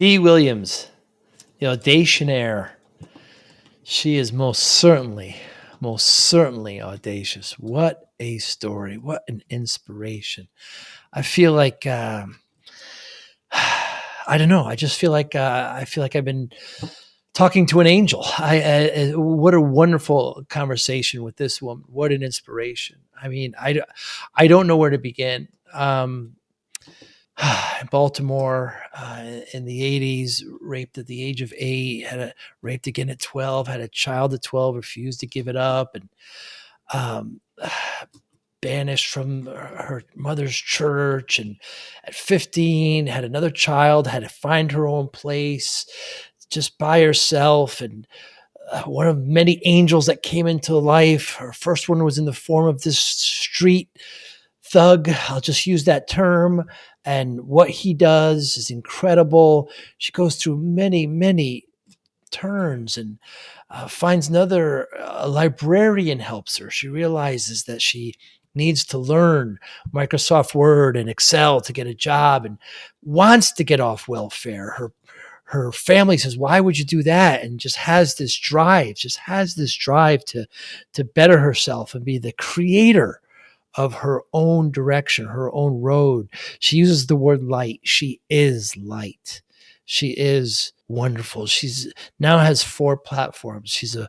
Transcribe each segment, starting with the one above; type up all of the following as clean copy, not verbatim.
Dee Williams, the audationaire. She is most certainly audacious. What a story. What an inspiration. I feel like, I don't know. I just feel like, I've been talking to an angel. What a wonderful conversation with this woman. What an inspiration. I mean, I don't know where to begin. In Baltimore in the 80s, raped at the age of 8, raped again at 12, had a child at 12, refused to give it up, and um, banished from her mother's church. And at 15, had another child, had to find her own place just by herself. And one of many angels that came into life. Her first one was in the form of this street thug. I'll just use that term. And what he does is incredible. She goes through many, many turns and finds another librarian helps her. She realizes that she needs to learn Microsoft Word and Excel to get a job and wants to get off welfare. Her family says, why would you do that? And just has this drive to better herself and be the creator of her own direction, her own road. She uses the word light. She is light. She is wonderful. She's now has 4 platforms. She's a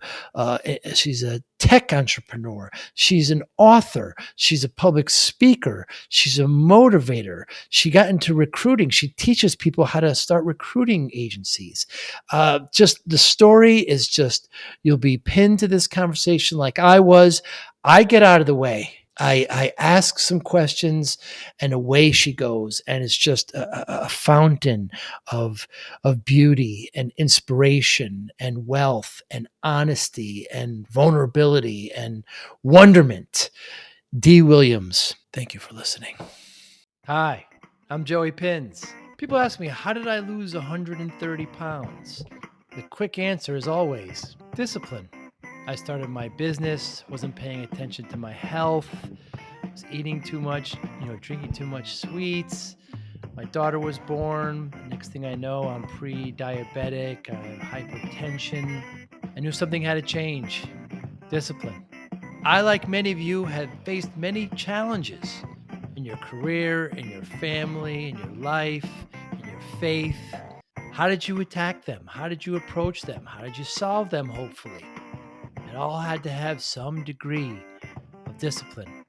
tech entrepreneur. She's an author. She's a public speaker. She's a motivator. She got into recruiting. She teaches people how to start recruiting agencies. Just the story is just, you'll be pinned to this conversation like I was. I get out of the way. I ask some questions and away she goes. And it's just a fountain of beauty and inspiration and wealth and honesty and vulnerability and wonderment. Dee Williams, thank you for listening. Hi, I'm Joey Pinz. People ask me, how did I lose 130 pounds? The quick answer is always discipline. I started my business, wasn't paying attention to my health, was eating too much, drinking too much sweets. My daughter was born. Next thing I know, I'm pre-diabetic, I have hypertension. I knew something had to change. Discipline. I, like many of you, have faced many challenges in your career, in your family, in your life, in your faith. How did you attack them? How did you approach them? How did you solve them, hopefully? It all had to have some degree of discipline.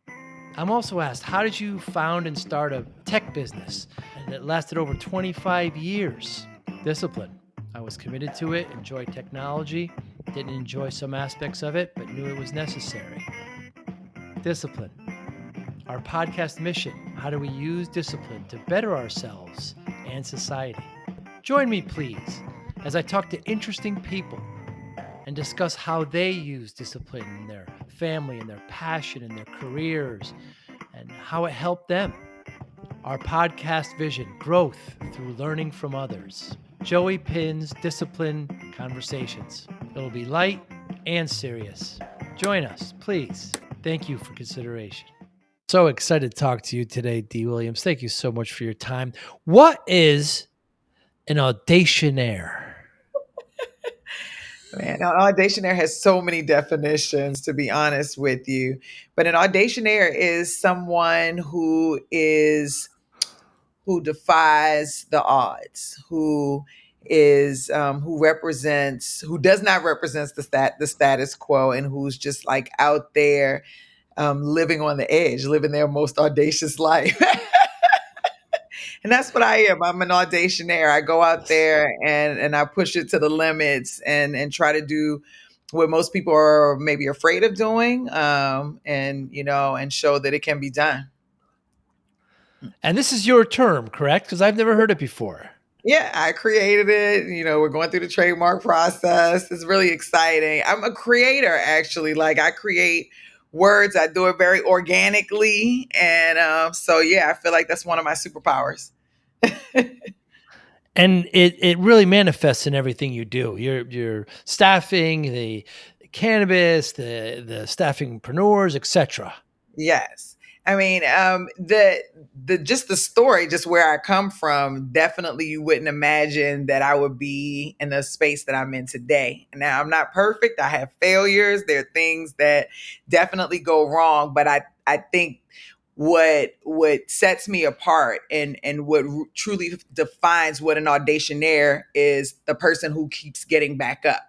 I'm also asked, how did you found and start a tech business? And it lasted over 25 years. Discipline. I was committed to it, enjoyed technology, didn't enjoy some aspects of it, but knew it was necessary. Discipline. Our podcast mission, how do we use discipline to better ourselves and society? Join me, please, as I talk to interesting people and discuss how they use discipline in their family and their passion and their careers and how it helped them. Our podcast vision, growth through learning from others. Joey Pinz Discipline Conversations. It'll be light and serious. Join us, please. Thank you for consideration. So excited to talk to you today, Dee Williams. Thank you so much for your time. What is an audationaire? Man, an audationaire has so many definitions, to be honest with you. But an audationaire is someone who defies the odds, who does not represent the status quo, and who's just like out there living on the edge, living their most audacious life. And that's what I am. I'm an audationaire. I go out there and I push it to the limits and try to do what most people are maybe afraid of doing, and show that it can be done. And this is your term, correct? Because I've never heard it before. Yeah, I created it. We're going through the trademark process. It's really exciting. I'm a creator, actually. Like, I create words. I do it very organically. And so, yeah, I feel like that's one of my superpowers. And it really manifests in everything you do. Your staffing, the cannabis, the staffingpreneurs, etc. Yes. I mean, the just the story, just where I come from, definitely you wouldn't imagine that I would be in the space that I'm in today. Now, I'm not perfect. I have failures. There are things that definitely go wrong, but I think what sets me apart and what truly defines what an auditionaire is the person who keeps getting back up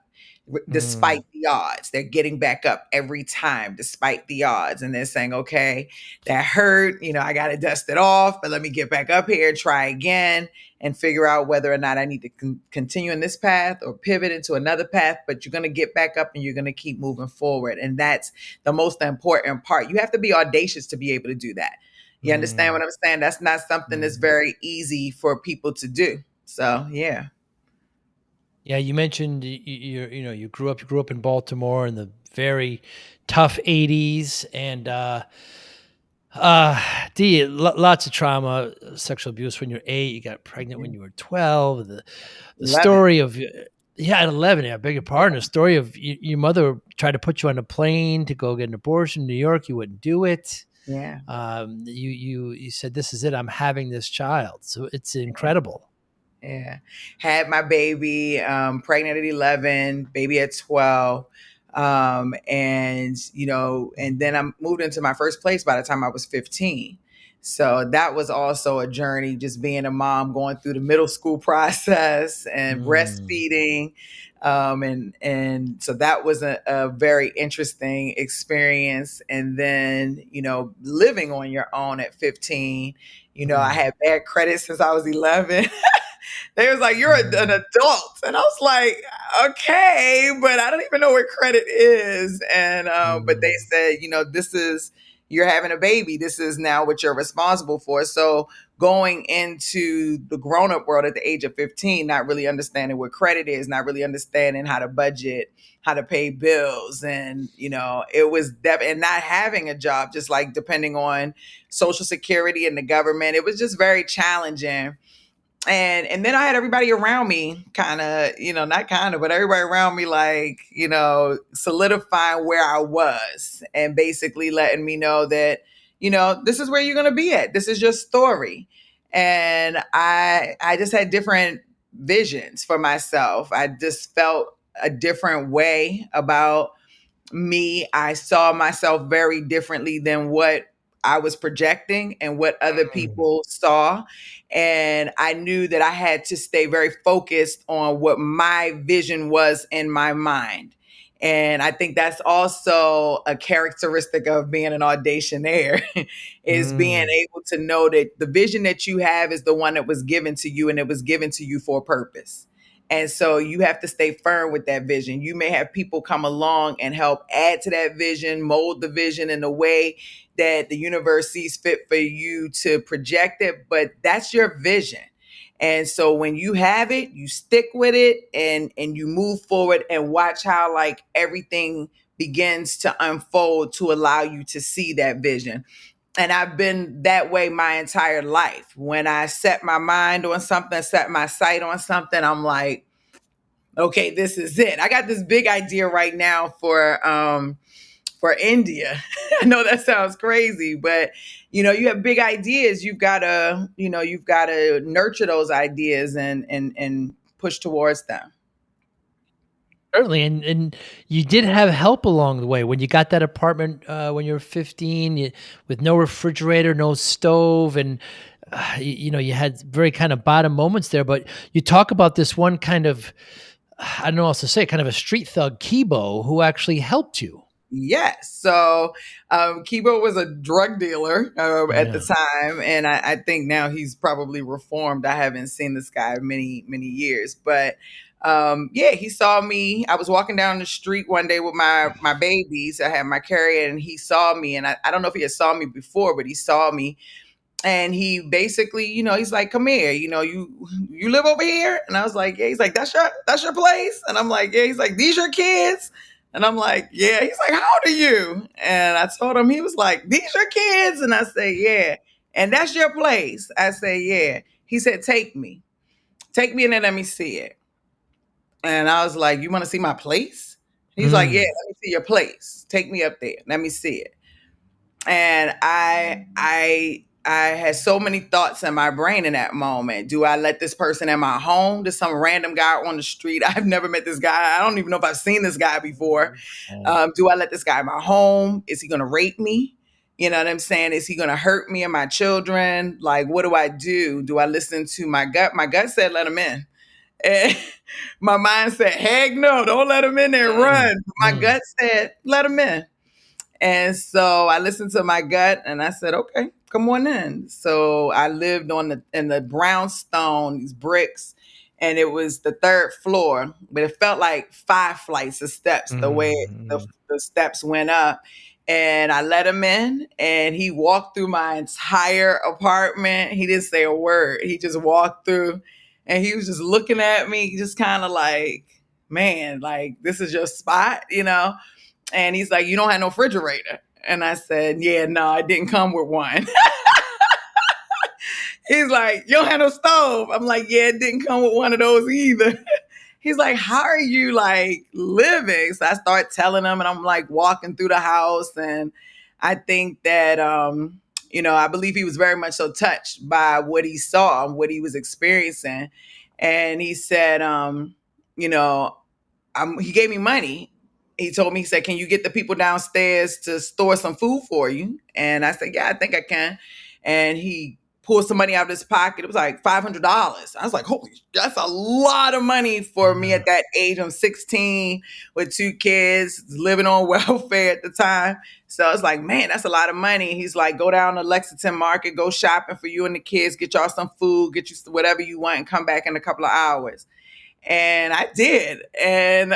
Mm, despite the odds. They're getting back up every time despite the odds, and they're saying, okay, that hurt, I got to dust it off, but let me get back up here, try again, and figure out whether or not I need to continue in this path or pivot into another path. But you're going to get back up and you're going to keep moving forward, and that's the most important part. You have to be audacious to be able to do that. You understand what mm, I'm saying? That's not something that's mm. very easy for people to do. So yeah. Yeah, you mentioned you grew up in Baltimore in the very tough '80s, and uh, lots of trauma, sexual abuse when you're 8. You got pregnant when you were 12. The 11. story of yeah, at 11. Yeah, I beg your pardon. The story of your mother tried to put you on a plane to go get an abortion in New York. You wouldn't do it. Yeah. You said, "This is it. I'm having this child." So it's incredible. Yeah. Had my baby, pregnant at 11, baby at 12. And then I moved into my first place by the time I was 15. So that was also a journey, just being a mom, going through the middle school process and Mm, breastfeeding. And so that was a very interesting experience. And then, living on your own at 15, I mm, had bad credit since I was 11. They was like, "You're an mm, adult," and I was like, "Okay, but I don't even know what credit is." And but they mm, said, this is, you're having a baby. This is now what you're responsible for. So going into the grown up world at the age of 15, not really understanding what credit is, not really understanding how to budget, how to pay bills, and it was and not having a job, just like depending on Social Security and the government. It was just very challenging. And then I had everybody around me kind of, not kind of, but everybody around me, like, solidifying where I was and basically letting me know that, this is where you're going to be at. This is your story. And I just had different visions for myself. I just felt a different way about me. I saw myself very differently than what I was projecting and what other mm, people saw. And I knew that I had to stay very focused on what my vision was in my mind. And I think that's also a characteristic of being an auditionaire is being mm, able to know that the vision that you have is the one that was given to you, and it was given to you for a purpose. And so you have to stay firm with that vision. You may have people come along and help add to that vision, mold the vision in a way that the universe sees fit for you to project it, but that's your vision. And so when you have it, you stick with it, and you move forward and watch how like everything begins to unfold to allow you to see that vision. And I've been that way my entire life. When I set my mind on something, set my sight on something, I'm like, okay, this is it. I got this big idea right now for India. I know that sounds crazy, but you have big ideas. You've got to nurture those ideas and push towards them. certainly, and you did have help along the way when you got that apartment when you were 15, with no refrigerator, no stove, and you had very kind of bottom moments there. But you talk about this one kind of, I don't know what else to say, kind of a street thug, Kibo, who actually helped you. Yes. So Kibo was a drug dealer at the Yeah. time, and I think now he's probably reformed. I haven't seen this guy in many, many years, but yeah, he saw me. I was walking down the street one day with my babies. I had my carrier, and he saw me, and I don't know if he had saw me before, but he saw me, and he basically, he's like, "Come here, you live over here?" And I was like, "Yeah." He's like, "That's your place?" And I'm like, "Yeah." He's like, "These your kids?" And I'm like, "Yeah." He's like, "How old are you?" And I told him. He was like, "These your kids?" And I said, "Yeah." "And that's your place?" I said, "Yeah." He said, take me in there, let me see it." And I was like, "You want to see my place?" He's like, "Yeah, Mm. let me see your place. Take me up there, let me see it." And I had so many thoughts in my brain in that moment. Do I let this person in my home? Just some random guy on the street? I've never met this guy. I don't even know if I've seen this guy before. Mm. Do I let this guy in my home? Is he going to rape me? You know what I'm saying? Is he going to hurt me and my children? Like, what do I do? Do I listen to my gut? My gut said, let him in. And my mind said, heck no, don't let him in there, Mm. run. My Mm. gut said, let him in. And so I listened to my gut and I said, okay, come on in. So I lived in the brownstone, these bricks, and it was the third floor, but it felt like 5 flights of steps the way Mm. the steps went up. And I let him in and he walked through my entire apartment. He didn't say a word. He just walked through and he was just looking at me, just kind of like, man, like this is your spot, you know? And he's like, you don't have no refrigerator. And I said, yeah, no, I didn't come with one. He's like, you don't have no stove. I'm like, yeah, it didn't come with one of those either. He's like, how are you like living? So I start telling him and I'm like walking through the house. And I think that, I believe he was very much so touched by what he saw and what he was experiencing. And he said, you know, he gave me money. He told me, he said, can you get the people downstairs to store some food for you? And I said, yeah, I think I can. And he pulled some money out of his pocket. It was like $500. I was like, holy, that's a lot of money for me Mm. at that age. I'm 16 with 2 kids, living on welfare at the time. So I was like, man, that's a lot of money. He's like, go down to Lexington Market, go shopping for you and the kids, get y'all some food, get you whatever you want, and come back in a couple of hours. And I did. And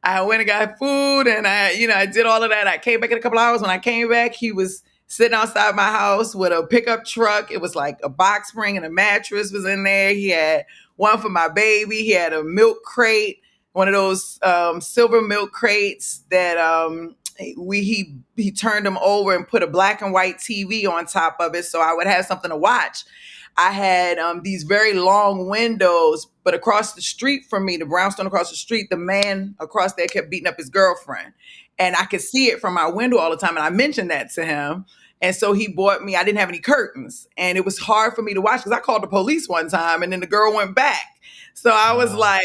I went and got food and I did all of that. I came back in a couple hours. When I came back, he was sitting outside my house with a pickup truck. It was like a box spring and a mattress was in there. He had one for my baby. He had a milk crate, one of those silver milk crates that he turned them over and put a black and white TV on top of it so I would have something to watch. I had these very long windows, but across the street from me, the brownstone across the street, the man across there kept beating up his girlfriend. And I could see it from my window all the time. And I mentioned that to him. And so he bought me, I didn't have any curtains. And it was hard for me to watch because I called the police one time and then the girl went back. So I was Wow. like,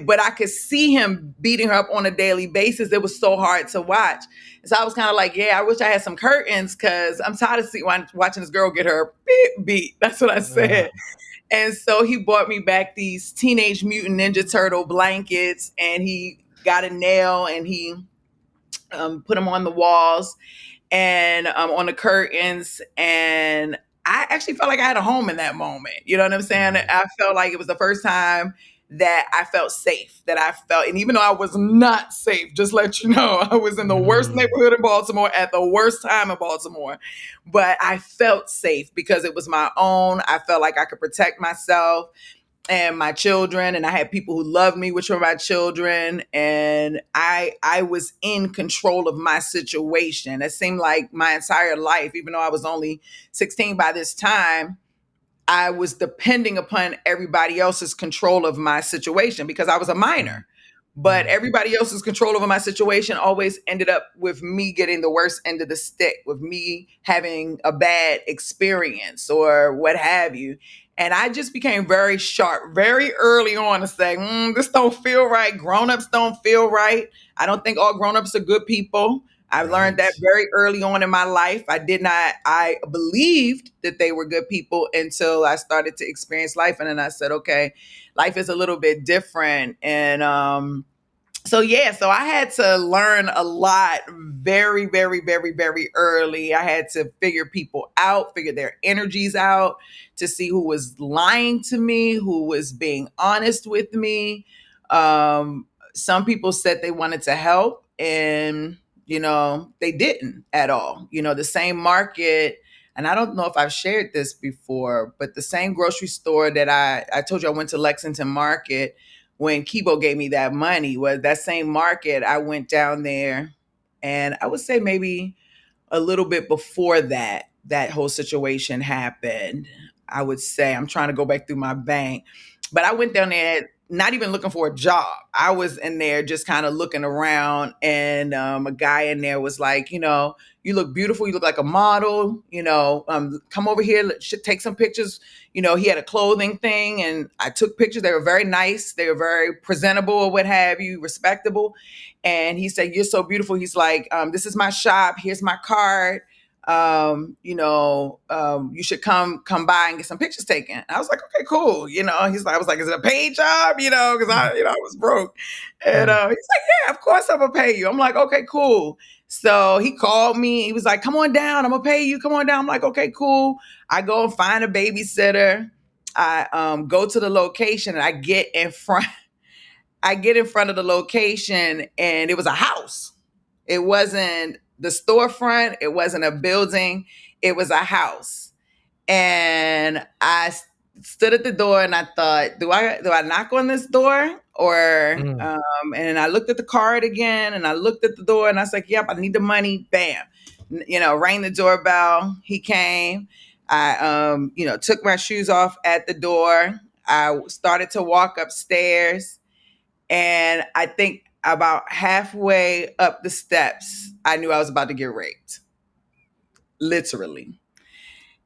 but I could see him beating her up on a daily basis. It was so hard to watch. So I was kind of like, yeah, I wish I had some curtains because I'm tired of watching this girl get her beat. That's what I Uh, said. And so he bought me back these Teenage Mutant Ninja Turtle blankets and he got a nail and he put them on the walls and on the curtains. And I actually felt like I had a home in that moment. You know what I'm saying? mm. I felt like it was the first time that I felt safe, and even though I was not safe, just let you know, I was in the worst Mm. neighborhood in Baltimore at the worst time in Baltimore, but I felt safe because it was my own. I felt like I could protect myself and my children, and I had people who loved me, which were my children, and I was in control of my situation. It seemed like my entire life, even though I was only 16 by this time, I was depending upon everybody else's control of my situation because I was a Mm. minor. But Mm. everybody else's control over my situation always ended up with me getting the worst end of the stick, with me having a bad experience or what have you. And I just became very sharp very early on to say, this don't feel right. Grown-ups don't feel right. I don't think all grown-ups are good people. I learned Right. that very early on in my life. I believed that they were good people until I started to experience life. And then I said, okay, life is a little bit different. And so I had to learn a lot very, very, very, very early. I had to figure people out, figure their energies out, to see who was lying to me, who was being honest with me. Some people said they wanted to help, and they didn't at all. The same market. And I don't know if I've shared this before, but the same grocery store that I told you I went to, Lexington Market, when Kibo gave me that money, was that same market. I went down there, and I would say maybe a little bit before that whole situation happened. I would say, I'm trying to go back through my bank, but I went down there not even looking for a job. I was in there just kind of looking around, and a guy in there was like, you look beautiful. You look like a model. Come over here. Should take some pictures. He had a clothing thing, and I took pictures. They were very nice. They were very presentable, or what have you, respectable. And he said, "You're so beautiful." He's like, "This is my shop. Here's my card. You should come by and get some pictures taken." I was like, "Okay, cool." He's like, I was like, "Is it a paid job?" Because I was broke. And Mm. he's like, "Yeah, of course I'm gonna pay you." I'm like, "Okay, cool." So he called me. He was like, "Come on down. I'm gonna pay you. Come on down." I'm like, "Okay, cool." I go and find a babysitter. I go to the location, and I get in front. I get in front of the location, and it was a house. It wasn't the storefront. It wasn't a building. It was a house. And I stood at the door, and I thought, do I knock on this door, or Mm. and I looked at the card again, and I looked at the door, and I was like, "Yep, I need the money." Bam, rang the doorbell. He came. I took my shoes off at the door. I started to walk upstairs, and I think about halfway up the steps, I knew I was about to get raped, literally.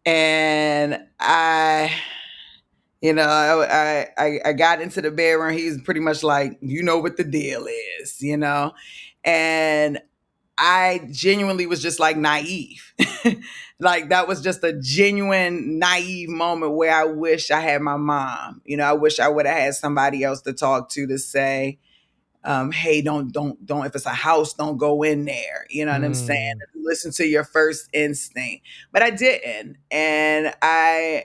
And I got into the bedroom. He's pretty much like, "You know what the deal is. And I genuinely was just like naive. Like that was just a genuine naive moment where I wish I had my mom. I wish I would have had somebody else to talk to say, "Hey, don't. If it's a house, don't go in there." You know what I'm saying? Mm. Listen to your first instinct. But I didn't, and I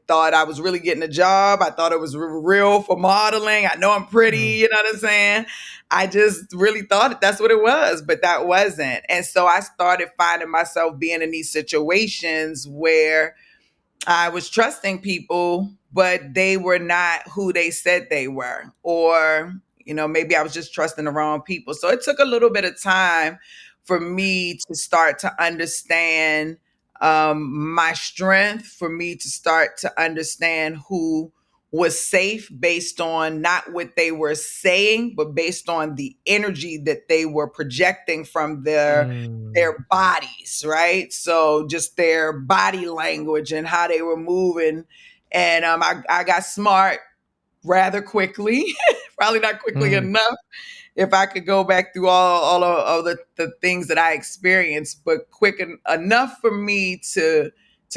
thought I was really getting a job. I thought it was real for modeling. I know I'm pretty. Mm. You know what I'm saying? I just really thought that's what it was, but that wasn't. And so I started finding myself being in these situations where I was trusting people, but they were not who they said they were. Or, maybe I was just trusting the wrong people. So it took a little bit of time for me to start to understand my strength, for me to start to understand who was safe based on not what they were saying, but based on the energy that they were projecting from Mm. their bodies, right? So just their body language and how they were moving. And I got smart rather quickly, probably not quickly Mm. enough. If I could go back through all of the things that I experienced, but enough for me to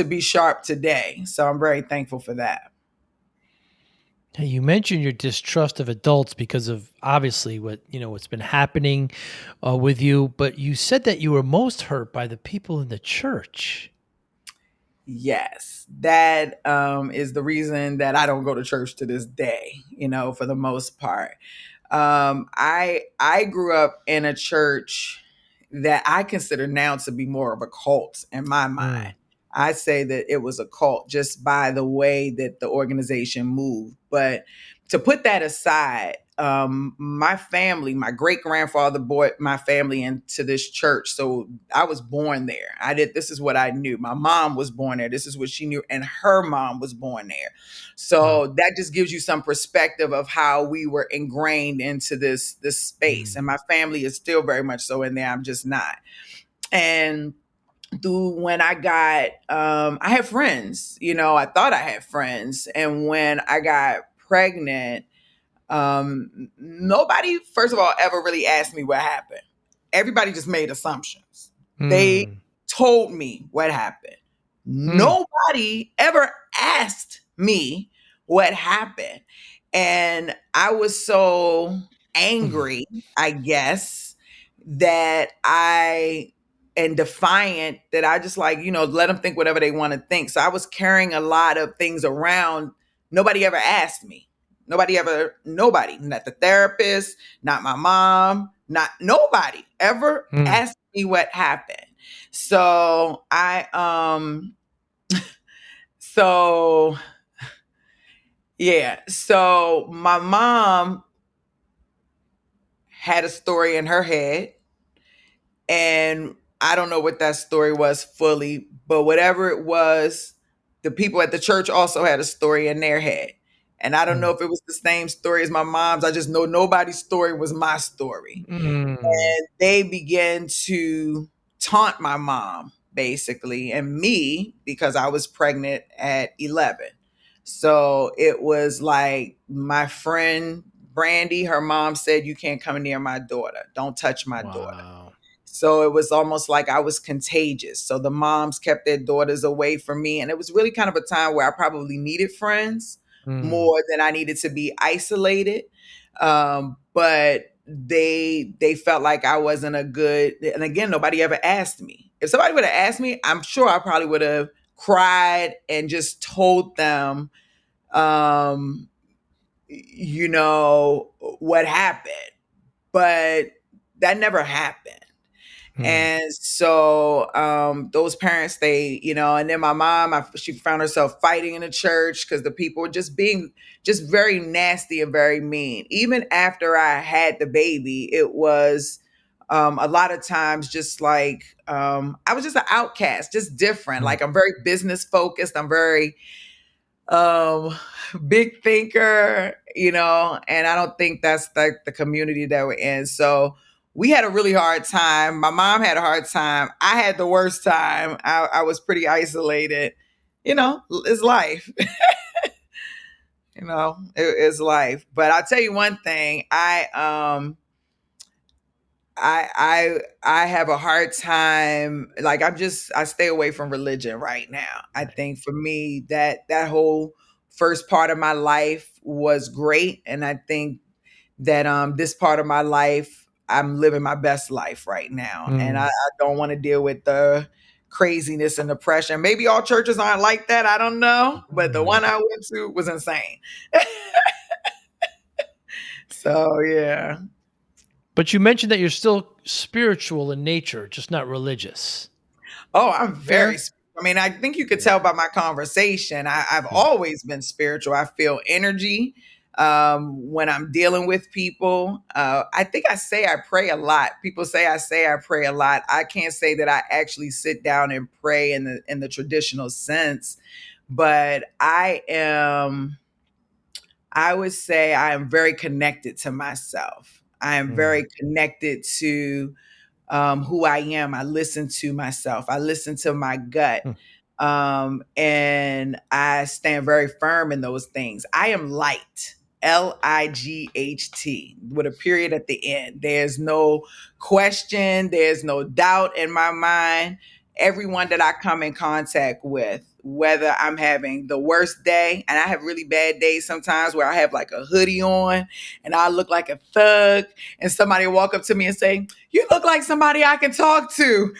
be sharp today. So I'm very thankful for that. Hey, you mentioned your distrust of adults because of obviously what's been happening with you, but you said that you were most hurt by the people in the church. Yes, that is the reason that I don't go to church to this day, for the most part. I grew up in a church that I consider now to be more of a cult in my mind. Mm. I say that it was a cult just by the way that the organization moved. But to put that aside, my family, my great grandfather brought my family into this church. So I was born there. This is what I knew. My mom was born there. This is what she knew. And her mom was born there. Wow. So that just gives you some perspective of how we were ingrained into this space. Mm. And my family is still very much so in there. I'm just not. And through when I got I had friends, I thought I had friends. And when I got pregnant, nobody, first of all, ever really asked me what happened. Everybody just made assumptions. They Mm. told me what happened. Mm. Nobody ever asked me what happened. And I was so Mm. angry, I guess, that I and defiant that I just like, let them think whatever they want to think. So I was carrying a lot of things around. Nobody ever asked me. Nobody, not the therapist, not my mom, not nobody ever Mm. asked me what happened. So so yeah, so my mom had a story in her head, and I don't know what that story was fully, but whatever it was, the people at the church also had a story in their head. And I don't know Mm. if it was the same story as my mom's. I just know nobody's story was my story. Mm. And they began to taunt my mom, basically, and me, because I was pregnant at 11. So it was like my friend Brandy, her mom said, "You can't come near my daughter. Don't touch my daughter." Wow. So it was almost like I was contagious. So the moms kept their daughters away from me. And it was really kind of a time where I probably needed friends Mm. more than I needed to be isolated. But they felt like I wasn't a good, and again, nobody ever asked me. If somebody would have asked me, I'm sure I probably would have cried and just told them um, what happened. But that never happened. Mm. And so those parents, and then my mom, she found herself fighting in the church because the people were just being just very nasty and very mean. Even after I had the baby, it was a lot of times just like I was just an outcast, just different. Mm. Like I'm very business focused. I'm very um big thinker, and I don't think that's like the community that we're in. So we had a really hard time. My mom had a hard time. I had the worst time. I was pretty isolated. It's life. It's life. But I'll tell you one thing. I have a hard time, like I stay away from religion right now. I think for me that whole first part of my life was great, and I think that this part of my life I'm living my best life right now, and I Mm. don't want to deal with the craziness and the pressure. Maybe all churches aren't like that, I don't know, but the Mm. one I went to was insane. So yeah. But you mentioned that you're still spiritual in nature, just not religious. Oh, I'm very. Fair? I mean, I think you could Yeah. tell by my conversation. I've Yeah. always been spiritual. I feel energy when I'm dealing with people. I think I say I pray a lot. People say I pray a lot. I can't say that I actually sit down and pray in the traditional sense, but I am. I would say I am very connected to myself. I am Mm. very connected to who I am. I listen to myself. I listen to my gut. Mm. And I stand very firm in those things. I am light, Light, with a period at the end. There's no question, there's no doubt in my mind. Everyone that I come in contact with, whether I'm having the worst day, and I have really bad days sometimes where I have like a hoodie on and I look like a thug, and somebody will walk up to me and say, "You look like somebody I can talk to."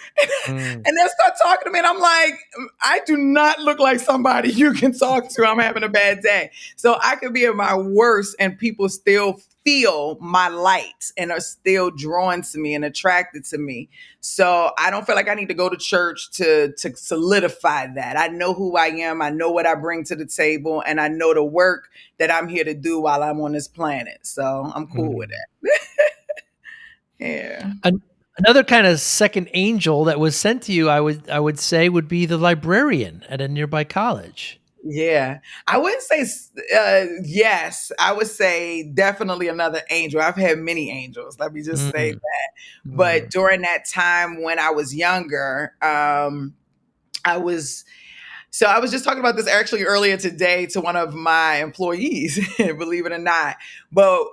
Mm. And they'll start talking to me, and I'm like, I do not look like somebody you can talk to. I'm having a bad day. So I could be at my worst, and people still feel my light and are still drawn to me and attracted to me. So I don't feel like I need to go to church to solidify that. I know who I am. I know what I bring to the table, and I know the work that I'm here to do while I'm on this planet. So I'm cool with Mm. that. Yeah. An Another kind of second angel that was sent to you, I would say, would be the librarian at a nearby college. Yeah, I wouldn't say yes. I would say definitely another angel. I've had many angels. Let me just say Mm. that. But Mm. during that time when I was younger, I was I was just talking about this actually earlier today to one of my employees, believe it or not. But,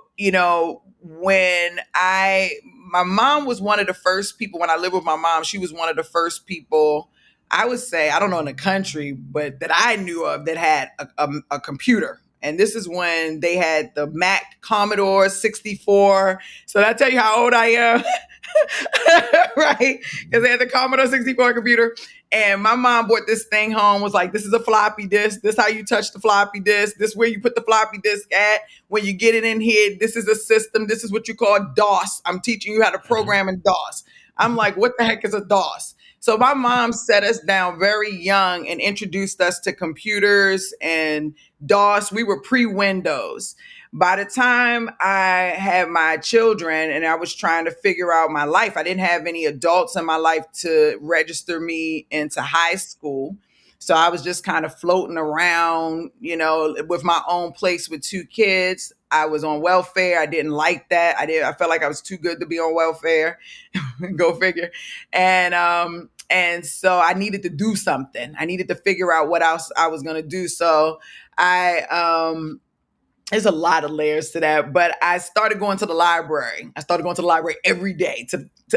when my mom was one of the first people, when I lived with my mom, she was one of the first people, I would say, I don't know in the country, but that I knew of that had a computer. And this is when they had the Mac Commodore 64. So that tell you how old I am. Right? Because they had the Commodore 64 computer. And my mom brought this thing home, was like, "This is a floppy disk. This how you touch the floppy disk. This where you put the floppy disk at. When you get it in here, this is a system. This is what you call DOS. I'm teaching you how to Uh-huh. program in DOS." I'm like, what the heck is a DOS? So my mom set us down very young and introduced us to computers and DOS. We were pre-Windows. By the time I had my children and I was trying to figure out my life, I didn't have any adults in my life to register me into high school. So I was just kind of floating around, with my own place with 2 kids. I was on welfare. I didn't like that. I felt like I was too good to be on welfare. Go figure. And so I needed to do something. I needed to figure out what else I was going to do. So I there's a lot of layers to that, but I started going to the library. I started going to the library every day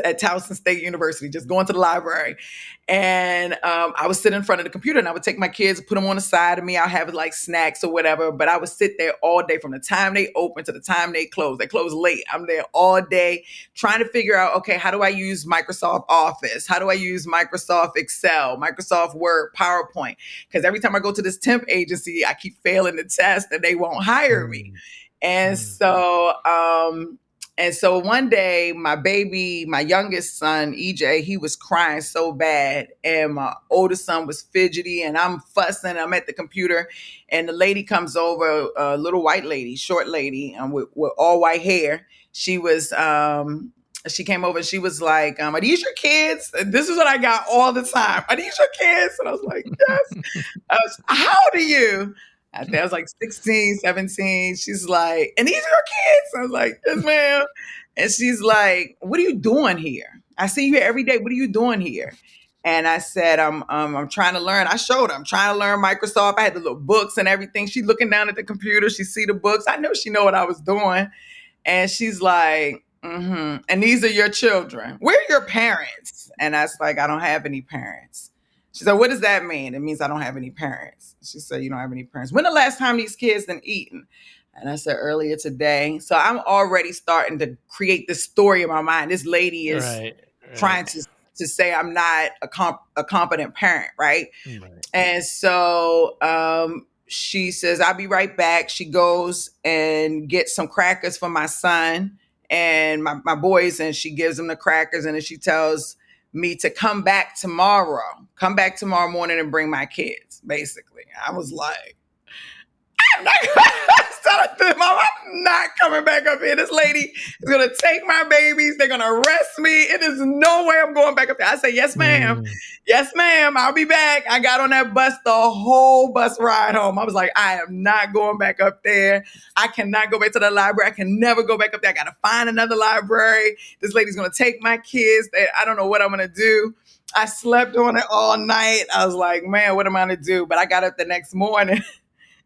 at Towson State University, just going to the library. And I would sit in front of the computer and I would take my kids, put them on the side of me. I'll have like snacks or whatever, but I would sit there all day from the time they open to the time they close. They close late. I'm there all day trying to figure out, okay, how do I use Microsoft Office? How do I use Microsoft Excel, Microsoft Word, PowerPoint? Because every time I go to this temp agency, I keep failing the test and they won't hire me. And so one day, my youngest son, EJ, he was crying so bad. And my oldest son was fidgety and I'm fussing. I'm at the computer and the lady comes over, a little white lady, short lady, with all white hair. She came over and she was like, are these your kids? And this is what I got all the time. Are these your kids? And I was like, yes. How old are you? I think I was like 16, 17. She's like, and these are your kids? I was like, yes, ma'am. And she's like, what are you doing here? I see you here every day. What are you doing here? And I said, I'm trying to learn. I showed her, I'm trying to learn Microsoft. I had the little books and everything. She's looking down at the computer. She see the books. I know she know what I was doing. And she's like, mm-hmm. And these are your children. Where are your parents? And I was like, I don't have any parents. She said, what does that mean? It means I don't have any parents. She said, you don't have any parents. When the last time these kids done eaten? And I said, earlier today. So I'm already starting to create this story in my mind. This lady is trying to say I'm not a competent parent, right? And so she says, I'll be right back. She goes and gets some crackers for my son and my boys, and she gives them the crackers, and then she tells me to come back tomorrow morning and bring my kids, basically. I was like, I'm not coming back up here. This lady is going to take my babies. They're going to arrest me. It is no way I'm going back up there. I said, yes, ma'am. Yes, ma'am. I'll be back. I got on that bus the whole bus ride home. I was like, I am not going back up there. I cannot go back to the library. I can never go back up there. I got to find another library. This lady's going to take my kids. I don't know what I'm going to do. I slept on it all night. I was like, man, what am I going to do? But I got up the next morning.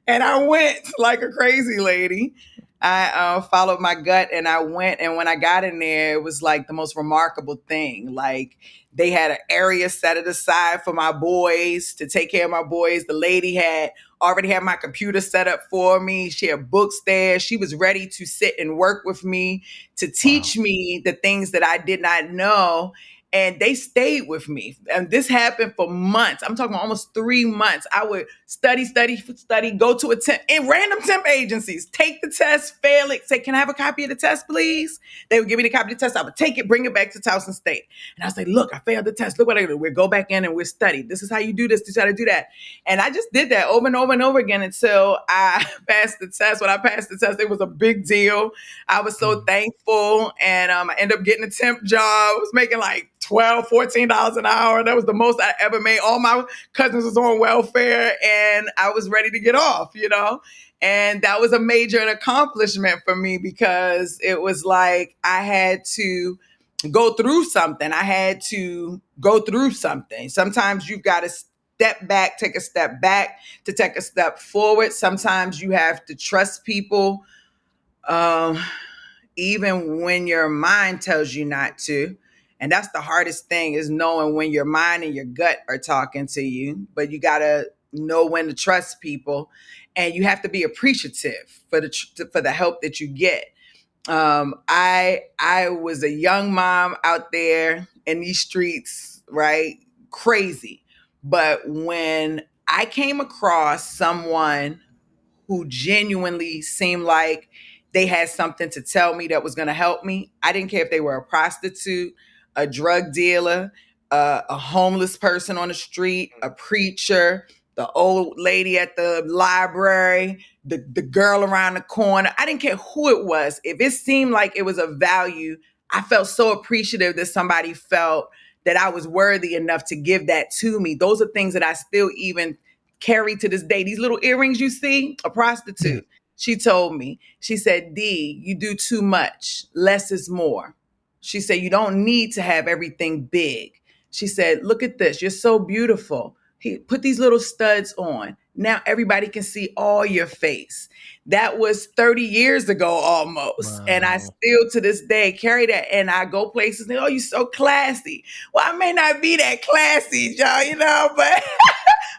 And I went like a crazy lady. I followed my gut and I went. And when I got in there, it was like the most remarkable thing. Like they had an area set it aside for my boys to take care of my boys. The lady had already had my computer set up for me. She had books there. She was ready to sit and work with me to teach me the things that I did not know. And they stayed with me. And this happened for months. I'm talking almost 3 months. I would study, go to in random temp agencies, take the test, fail it, say, can I have a copy of the test, please? They would give me the copy of the test. I would take it, bring it back to Towson State. And I would say, look, I failed the test. Look what I do. We'll go back in and we'll study. This is how you do this. This is how to do that. And I just did that over and over and over again until I passed the test. When I passed the test, it was a big deal. I was so thankful. And I ended up getting a temp job. I was making like $12, $14 an hour. That was the most I ever made. All my cousins was on welfare and I was ready to get off, And that was a major accomplishment for me because it was like I had to go through something. Sometimes you've got to step back, take a step back to take a step forward. Sometimes you have to trust people, even when your mind tells you not to. And that's the hardest thing, is knowing when your mind and your gut are talking to you. But you got to know when to trust people. And you have to be appreciative for the help that you get. I was a young mom out there in these streets, right? Crazy. But when I came across someone who genuinely seemed like they had something to tell me that was going to help me, I didn't care if they were a prostitute, a drug dealer, a homeless person on the street, a preacher, the old lady at the library, the girl around the corner. I didn't care who it was. If it seemed like it was of value, I felt so appreciative that somebody felt that I was worthy enough to give that to me. Those are things that I still even carry to this day. These little earrings you see, a Yeah. prostitute, she told me, she said, Dee, you do too much. Less is more. She said, you don't need to have everything big. She said, look at this. You're so beautiful. He put these little studs on. Now everybody can see all your face. That was 30 years ago almost. And I Wow. still to this day carry that. And I go places and, oh, you're so classy. Well, I may not be that classy, y'all, but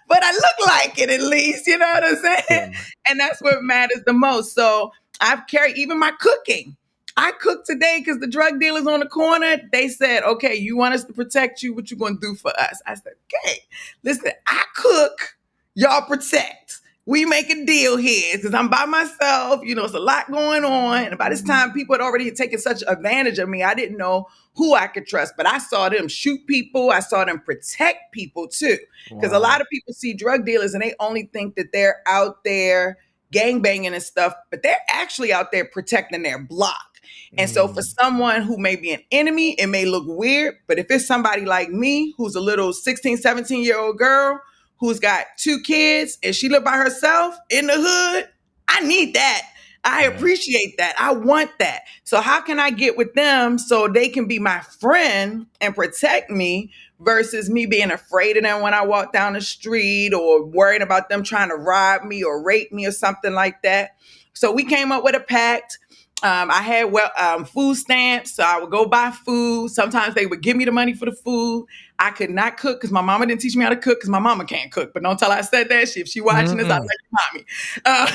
but I look like it at least, you know what I'm saying? Yeah. And that's what matters the most. So I've carried even my cooking. I cooked today because the drug dealers on the corner, they said, okay, you want us to protect you, what you gonna do for us? I said, okay, listen, I cook, y'all protect. We make a deal here because I'm by myself. It's a lot going on. And by this time, people had already taken such advantage of me. I didn't know who I could trust, but I saw them shoot people. I saw them protect people too. Because a lot Wow. of people see drug dealers and they only think that they're out there gang banging and stuff, but they're actually out there protecting their block. And so for Mm. someone who may be an enemy, it may look weird, but if it's somebody like me, who's a little 16, 17-year-old girl, who's got 2 kids and she live by herself in the hood, I need that. I Yeah. appreciate that. I want that. So how can I get with them so they can be my friend and protect me versus me being afraid of them when I walk down the street or worrying about them trying to rob me or rape me or something like that. So we came up with a pact. I had food stamps, so I would go buy food. Sometimes they would give me the money for the food. I could not cook because my mama didn't teach me how to cook because my mama can't cook. But don't tell her I said that. If she watching this, I like Mm-mm. your mommy. Uh,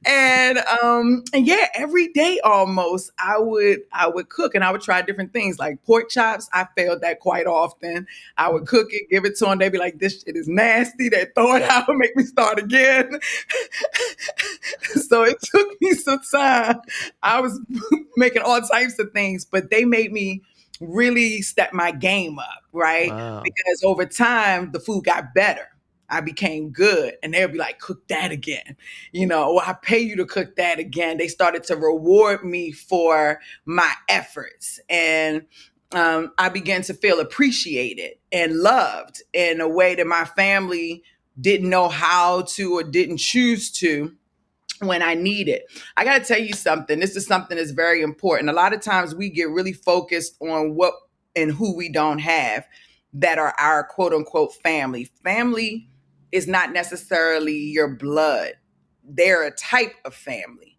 and yeah, every day almost I would cook and I would try different things like pork chops. I failed that quite often. I would cook it, give it to them. They'd be like, "This shit is nasty." They throw it out and make me start again. So it took me some time. I was making all types of things, but they made me really step my game up, right? Wow. Because over time, the food got better. I became good. And they'll be like, cook that again. Or I pay you to cook that again. They started to reward me for my efforts. And I began to feel appreciated and loved in a way that my family didn't know how to or didn't choose to when I need it. I got to tell you something. This is something that's very important. A lot of times we get really focused on what and who we don't have that are our quote unquote family. Family is not necessarily your blood. They're a type of family.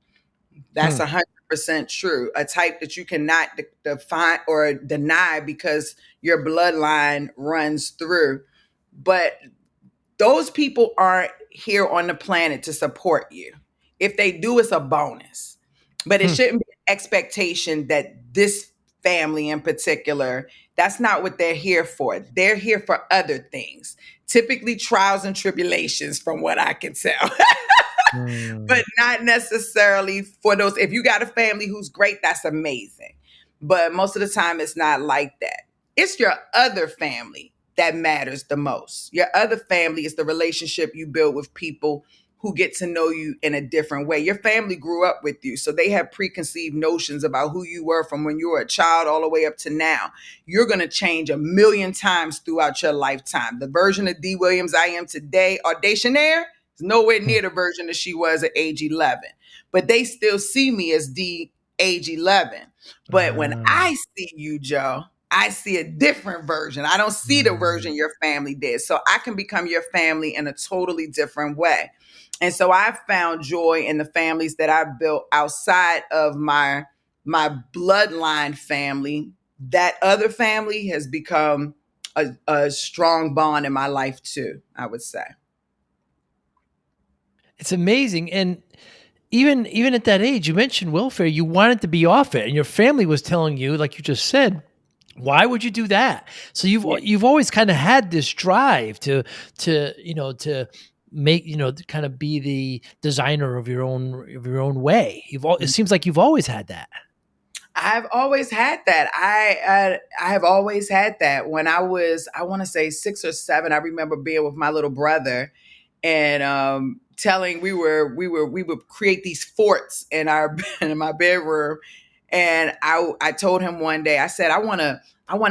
That's Hmm. 100% true. A type that you cannot define or deny because your bloodline runs through. But those people aren't here on the planet to support you. If they do, it's a bonus. But it Hmm. shouldn't be an expectation that this family in particular, that's not what they're here for. They're here for other things, typically trials and tribulations, from what I can tell. Mm. But not necessarily for those. If you got a family who's great, that's amazing. But most of the time, it's not like that. It's your other family that matters the most. Your other family is the relationship you build with people who get to know you in a different way. Your family grew up with you, so they have preconceived notions about who you were from when you were a child all the way up to now. You're going to change a million times throughout your lifetime. The version of Dee Williams I am today, auditionaire, is nowhere Hmm. near the version that she was at age 11. But they still see me as Dee age 11. But when Ah. I see you, Joe, I see a different version. I don't see the Mm. version your family did. So I can become your family in a totally different way. And so I've found joy in the families that I've built outside of my bloodline family. That other family has become a strong bond in my life too, I would say. It's amazing. And even at that age, you mentioned welfare, you wanted to be off it, and your family was telling you, like you just said, why would you do that? So Yeah. you've always kind of had this drive to make, to kind of be the designer of your own way. It seems like you've always had that. I've always had that. I have always had that. When I want to say 6 or 7, I remember being with my little brother and telling we would create these forts in our in my bedroom, And I told him one day, I said, I want to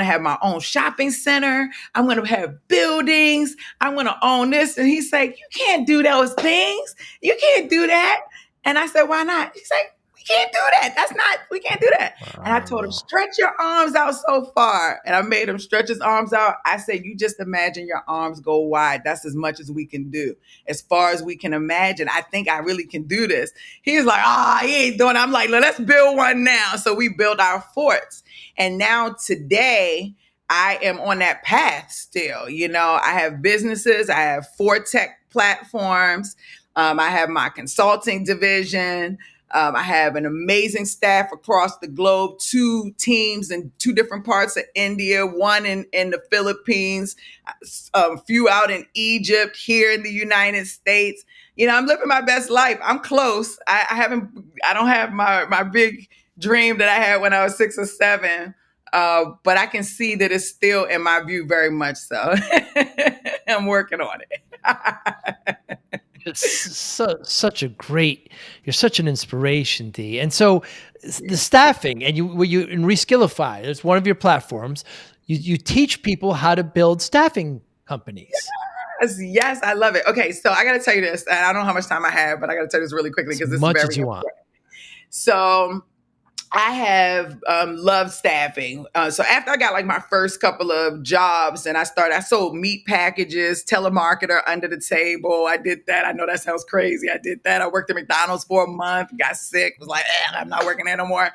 have my own shopping center. I'm going to have buildings. I'm going to own this. And he's like, you can't do those things. You can't do that. And I said, why not? He's like, we can't do that. We can't do that. And I told him, Wow. stretch your arms out so far. And I made him stretch his arms out. I said, you just imagine your arms go wide. That's as much as we can do. As far as we can imagine, I think I really can do this. He's like, he ain't doing it. I'm like, let's build one now. So we built our forts. And now today, I am on that path still. You know, I have businesses, I have 4 tech platforms, I have my consulting division. I have an amazing staff across the globe, 2 teams in 2 different parts of India, one in the Philippines, a few out in Egypt, here in the United States. You know, I'm living my best life. I'm close. I don't have my big dream that I had when I was 6 or 7. But I can see that it's still in my view very much so. I'm working on it. It's you're such an inspiration, Dee. And so the staffing and you in Reskillify, it's one of your platforms. You teach people how to build staffing companies. Yes, I love it. Okay, so I got to tell you this, and I don't know how much time I have, but I got to tell you this really quickly As because this is much very as you want. important. So I have loved staffing. So after I got like my first couple of jobs and I sold meat packages, telemarketer under the table. I did that. I know that sounds crazy. I did that. I worked at McDonald's for a month, got sick, was like, I'm not working there no more.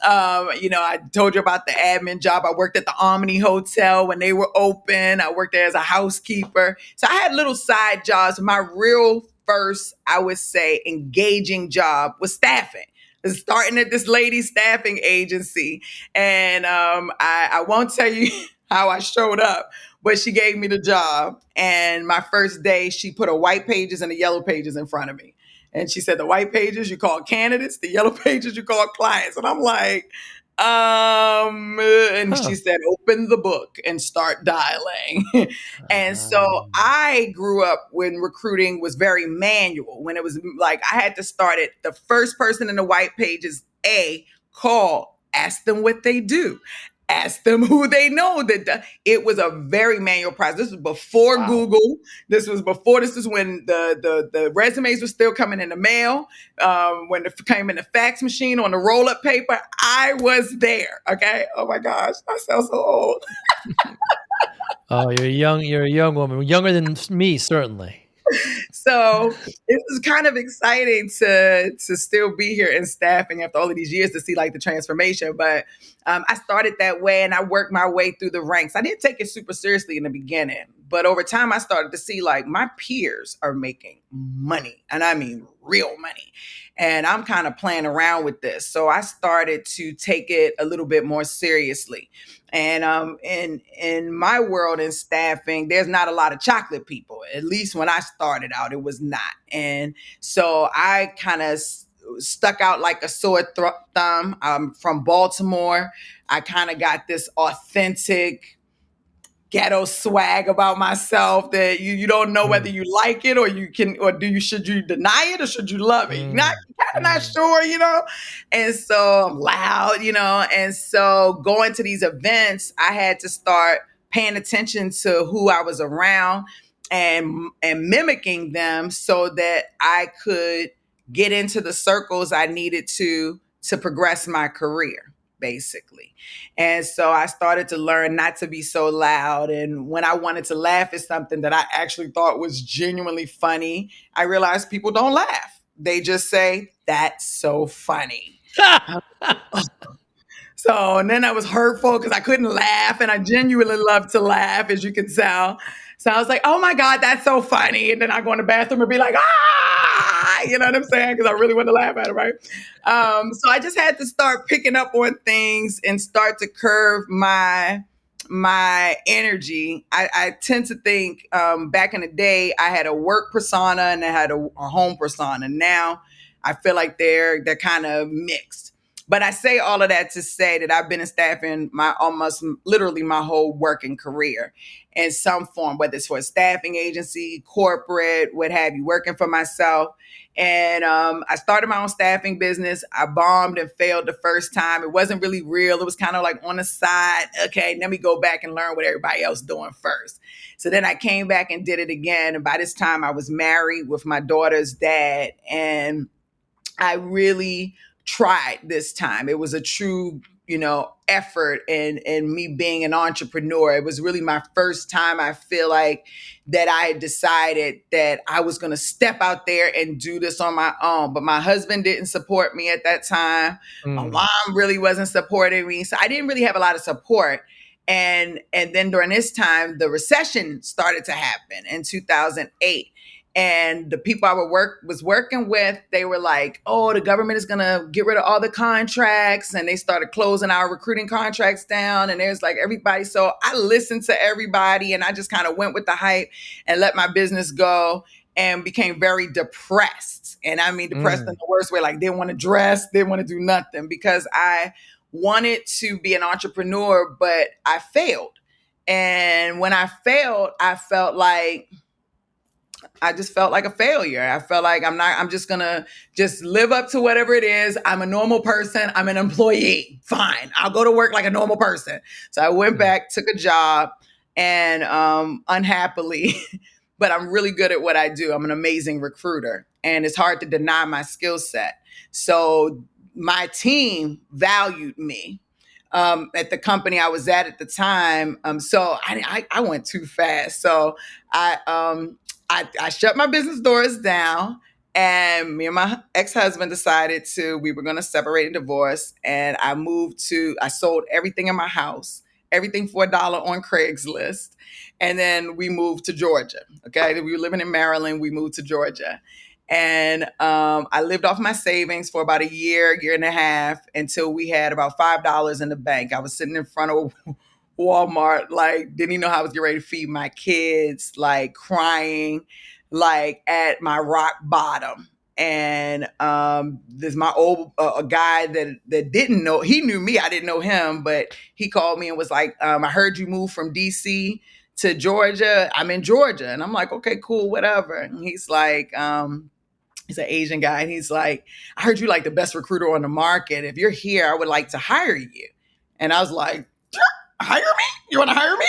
You know, I told you about the admin job. I worked at the Omni Hotel when they were open. I worked there as a housekeeper. So I had little side jobs. My real first, I would say, engaging job was staffing. Starting at this lady staffing agency. And I won't tell you how I showed up, but she gave me the job. And my first day, she put a white pages and a yellow pages in front of me. And she said, the white pages you call candidates, the yellow pages you call clients. And I'm like, and she Huh. said, open the book and start dialing. And so Um, I grew up when recruiting was very manual, when it was like I had to start it. The first person in the white pages, call, ask them what they do. Ask them who they know. It was a very manual process. This was before wow. Google. This is when the resumes were still coming in the mail. When it came in the fax machine on the roll up paper, I was there. Okay. Oh my gosh, I sound so old. Oh, you're a young woman, younger than me, certainly. So it was kind of exciting to still be here in staffing after all of these years to see like the transformation. But I started that way and I worked my way through the ranks. I didn't take it super seriously in the beginning, but over time I started to see like my peers are making money, and I mean real money. And I'm kind of playing around with this. So I started to take it a little bit more seriously. And in my world in staffing, there's not a lot of chocolate people. At least when I started out, it was not. And so I kind of stuck out like a sore thumb. I'm from Baltimore. I kind of got this authentic ghetto swag about myself that you don't know whether Mm, you like it or you can or do you should you deny it or should you love it? mm, You're kind of not mm. sure, you know. And so I'm loud, you know. And so going to these events, I had to start paying attention to who I was around and mimicking them so that I could get into the circles I needed to progress my career, basically. And so I started to learn not to be so loud. And when I wanted to laugh at something that I actually thought was genuinely funny, I realized people don't laugh. They just say, that's so funny. So, and then that was hurtful because I couldn't laugh and I genuinely love to laugh, as you can tell. So I was like, oh my God, that's so funny. And then I go in the bathroom and be like, you know what I'm saying? Because I really want to laugh at it, right? So I just had to start picking up on things and start to curve my energy. I tend to think back in the day, I had a work persona and I had a home persona. Now I feel like they're kind of mixed. But I say all of that to say that I've been in staffing my almost literally my whole working career in some form, whether it's for a staffing agency, corporate, what have you, working for myself. And I started my own staffing business. I bombed and failed the first time. It wasn't really real. It was kind of like on the side. Okay, let me go back and learn what everybody else doing first. So then I came back and did it again. And by this time, I was married with my daughter's dad. And I really tried this time. It was a true, effort in me being an entrepreneur. It was really my first time I feel like that I had decided that I was going to step out there and do this on my own. But my husband didn't support me at that time. My Mm. mom really wasn't supporting me. So I didn't really have a lot of support. And then during this time, the recession started to happen in 2008. And the people I was working with, they were like, "Oh, the government is gonna get rid of all the contracts," and they started closing our recruiting contracts down. And there's like everybody. So I listened to everybody, and I just kind of went with the hype and let my business go, and became very depressed. And I mean, depressed in Mm. the worst way. Like didn't want to dress, didn't want to do nothing because I wanted to be an entrepreneur, but I failed. And when I failed, I just felt like a failure. I felt like I'm just gonna just live up to whatever it is. I'm a normal person. I'm an employee. Fine. I'll go to work like a normal person. So I went Mm. back, took a job, and unhappily, but I'm really good at what I do. I'm an amazing recruiter, and it's hard to deny my skill set. So my team valued me at the company I was at the time. So I went too fast. So I, um, I shut my business doors down, and me and my ex-husband decided we were going to separate and divorce. And I sold everything in my house, everything for $1 on Craigslist. And then we moved to Georgia. Okay. We were living in Maryland. We moved to Georgia. And I lived off my savings for about a year and a half until we had about $5 in the bank. I was sitting in front of Walmart, like, didn't even know how I was getting ready to feed my kids, like crying, like at my rock bottom. And there's my old a guy that didn't know, he knew me, I didn't know him, but he called me and was like, I heard you moved from DC to Georgia. I'm in Georgia. And I'm like, okay, cool, whatever. And he's an Asian guy. And he's like, I heard you like the best recruiter on the market. If you're here, I would like to hire you. And I was like, hire me? You want to hire me?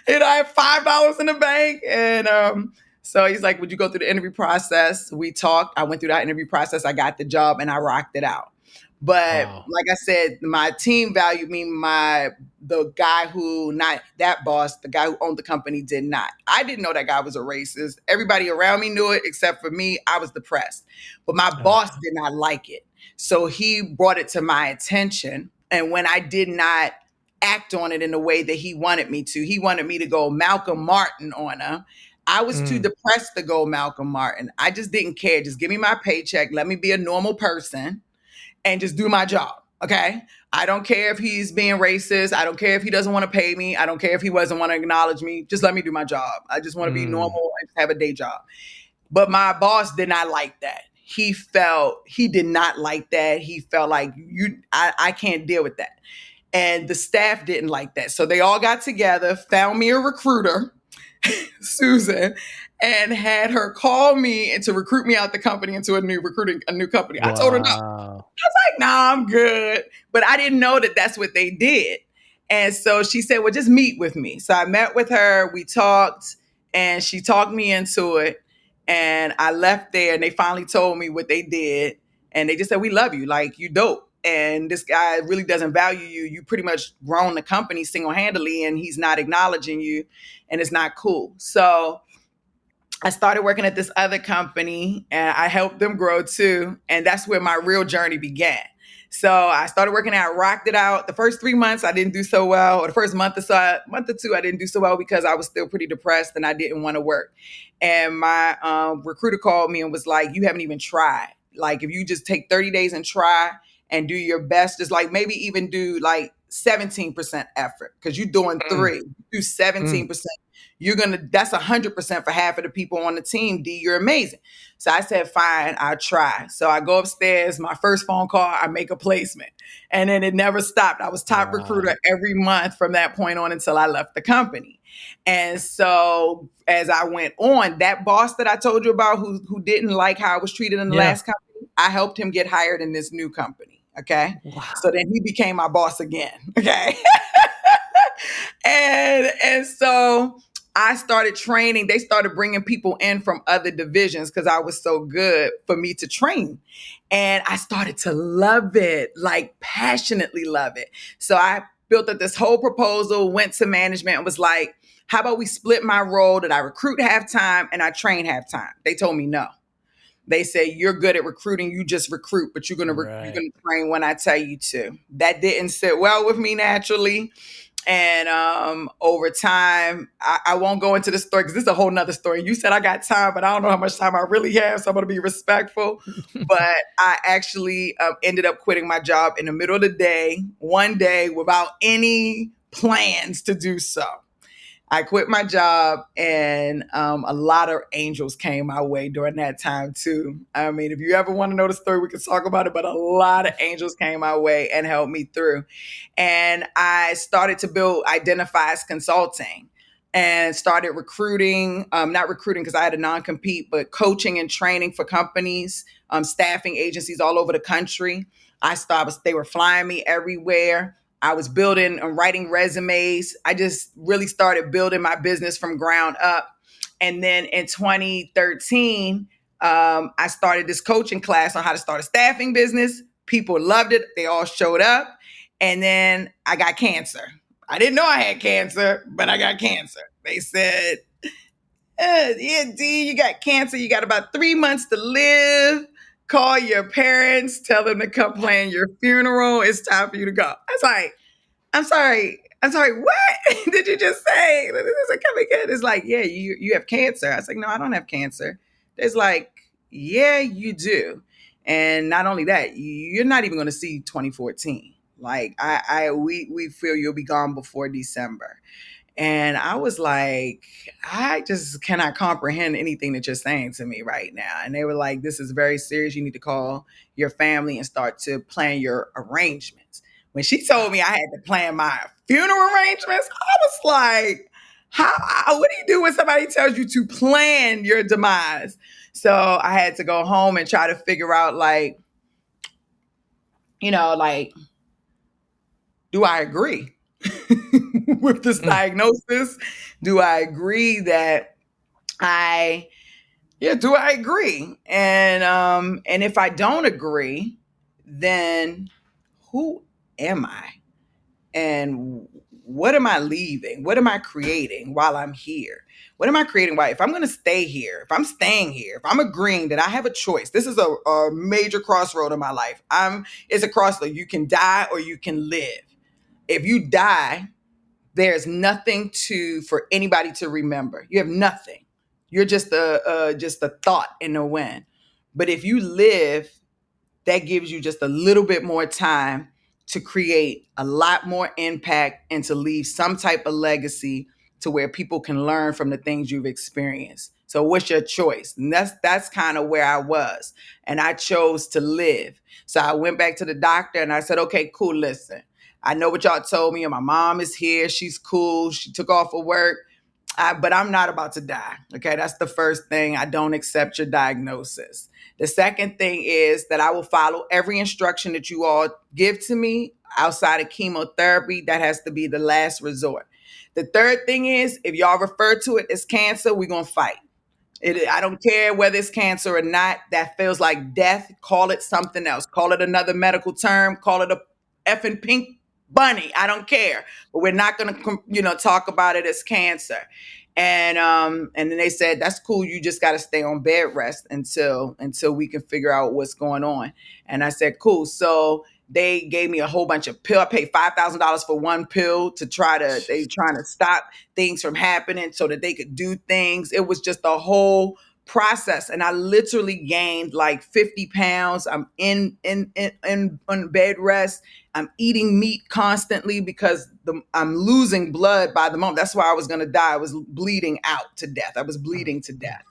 And I have $5 in the bank. And so he's like, would you go through the interview process? We talked. I went through that interview process. I got the job and I rocked it out. But Wow. like I said, my team valued me. The guy who, not that boss, the guy who owned the company did not. I didn't know that guy was a racist. Everybody around me knew it except for me. I was depressed. But my boss did not like it. So he brought it to my attention. And when I did not act on it in the way that he wanted me to, he wanted me to go Malcolm Martin on him. I was too Mm. depressed to go Malcolm Martin. I just didn't care. Just give me my paycheck. Let me be a normal person and just do my job. Okay. I don't care if he's being racist. I don't care if he doesn't want to pay me. I don't care if he doesn't want to acknowledge me. Just let me do my job. I just want to be Mm. normal and have a day job. But my boss did not like that. He did not like that. He felt like I can't deal with that. And the staff didn't like that. So they all got together, found me a recruiter, Susan, and had her call me and to recruit me out the company into a new company. I told her no. Wow. Like, nah, I'm good. But I didn't know that that's what they did. And so she said, well, just meet with me. So I met with her. We talked and she talked me into it. And I left there and they finally told me what they did. And they just said, we love you. Like, you dope. And this guy really doesn't value you. You pretty much grown the company single-handedly and he's not acknowledging you and it's not cool. So I started working at this other company and I helped them grow too. And that's where my real journey began. So I started working out, rocked it out. The first 3 months I didn't do so well, or the first month or two, I didn't do so well because I was still pretty depressed and I didn't want to work. And my recruiter called me and was like, you haven't even tried. Like if you just take 30 days and try and do your best, just like maybe even do like 17% effort because you're doing Mm. 3, do 17%. That's 100% for half of the people on the team. Dee, you're amazing. So I said, fine, I'll try. So I go upstairs, my first phone call, I make a placement. And then it never stopped. I was top Wow. recruiter every month from that point on until I left the company. And so as I went on, that boss that I told you about who didn't like how I was treated in the Yeah. last company, I helped him get hired in this new company. Okay. So Wow. then he became my boss again. Okay. And so I started training. They started bringing people in from other divisions because I was so good for me to train. And I started to love it, like passionately love it. So I built up this whole proposal, went to management and was like, how about we split my role that I recruit half time and I train half time? They told me no. They say you're good at recruiting, you just recruit, but you're Right. gonna train when I tell you to. That didn't sit well with me naturally. And over time, I won't go into the story because this is a whole nother story. You said I got time, but I don't know how much time I really have, so I'm going to be respectful. But I actually ended up quitting my job in the middle of the day, one day, without any plans to do so. I quit my job, and a lot of angels came my way during that time too. I mean, if you ever want to know the story, we can talk about it. But a lot of angels came my way and helped me through. And I started to build Identifies Consulting, and started recruiting. Not recruiting because I had a non compete, but coaching and training for companies, staffing agencies all over the country. They were flying me everywhere. I was building and writing resumes. I just really started building my business from ground up. And then in 2013, I started this coaching class on how to start a staffing business. People loved it. They all showed up. And then I got cancer. I didn't know I had cancer, but I got cancer. They said, yeah, Dee, you got cancer. You got about 3 months to live. Call your parents, tell them to come plan your funeral. It's time for you to go. I was like, I'm sorry. I'm sorry. What did you just say? This isn't coming good. It's like, yeah, you have cancer. I was like, no, I don't have cancer. It's like, yeah, you do. And not only that, you're not even going to see 2014. Like we feel you'll be gone before December. And I was like, I just cannot comprehend anything that you're saying to me right now. And they were like, this is very serious. You need to call your family and start to plan your arrangements. When she told me I had to plan my funeral arrangements, I was like, what do you do when somebody tells you to plan your demise? So I had to go home and try to figure out, like, like, do I agree with this Mm. diagnosis? Do I agree that do I agree? And if I don't agree, then who am I? And what am I leaving? What am I creating while I'm here? What am I creating? Why? If I'm going to stay here, if I'm staying here, if I'm agreeing that I have a choice, this is a major crossroad in my life. It's a crossroad. You can die or you can live. If you die, there's nothing for anybody to remember. You have nothing. You're just a thought in the wind. But if you live, that gives you just a little bit more time to create a lot more impact and to leave some type of legacy to where people can learn from the things you've experienced. So what's your choice? And that's kind of where I was. And I chose to live. So I went back to the doctor and I said, okay, cool, listen. I know what y'all told me, and my mom is here. She's cool. She took off of work. But I'm not about to die. Okay, that's the first thing. I don't accept your diagnosis. The second thing is that I will follow every instruction that you all give to me outside of chemotherapy. That has to be the last resort. The third thing is, if y'all refer to it as cancer, we're going to fight. I don't care whether it's cancer or not. That feels like death. Call it something else. Call it another medical term. Call it a effing pink bunny. I don't care. But we're not going to, talk about it as cancer. And then they said, that's cool. You just got to stay on bed rest until we can figure out what's going on. And I said, cool. So they gave me a whole bunch of pills. I paid $5,000 for one pill they trying to stop things from happening so that they could do things. It was just a whole process, and I literally gained like 50 pounds. I'm in on bed rest. I'm eating meat constantly because I'm losing blood by the moment. That's why I was going to die. I was bleeding out to death. I was bleeding to death.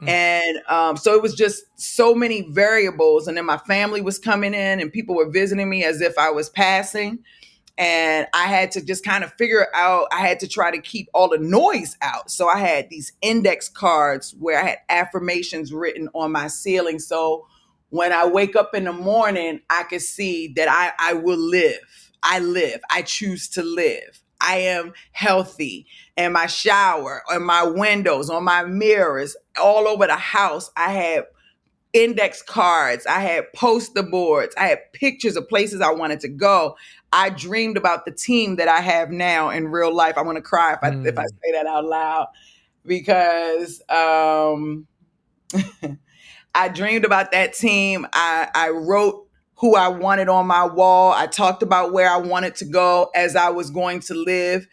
And so it was just so many variables. And then my family was coming in and people were visiting me as if I was passing. And I had to just kind of figure out, I had to try to keep all the noise out. So I had these index cards where I had affirmations written on my ceiling. So when I wake up in the morning, I could see that I will live. I live. I choose to live. I am healthy. In my shower, on my windows, on my mirrors, all over the house, I had index cards, I had poster boards, I had pictures of places I wanted to go. I dreamed about the team that I have now in real life. I want to cry if I say that out loud because I dreamed about that team. I wrote who I wanted on my wall. I talked about where I wanted to go as I was going to live.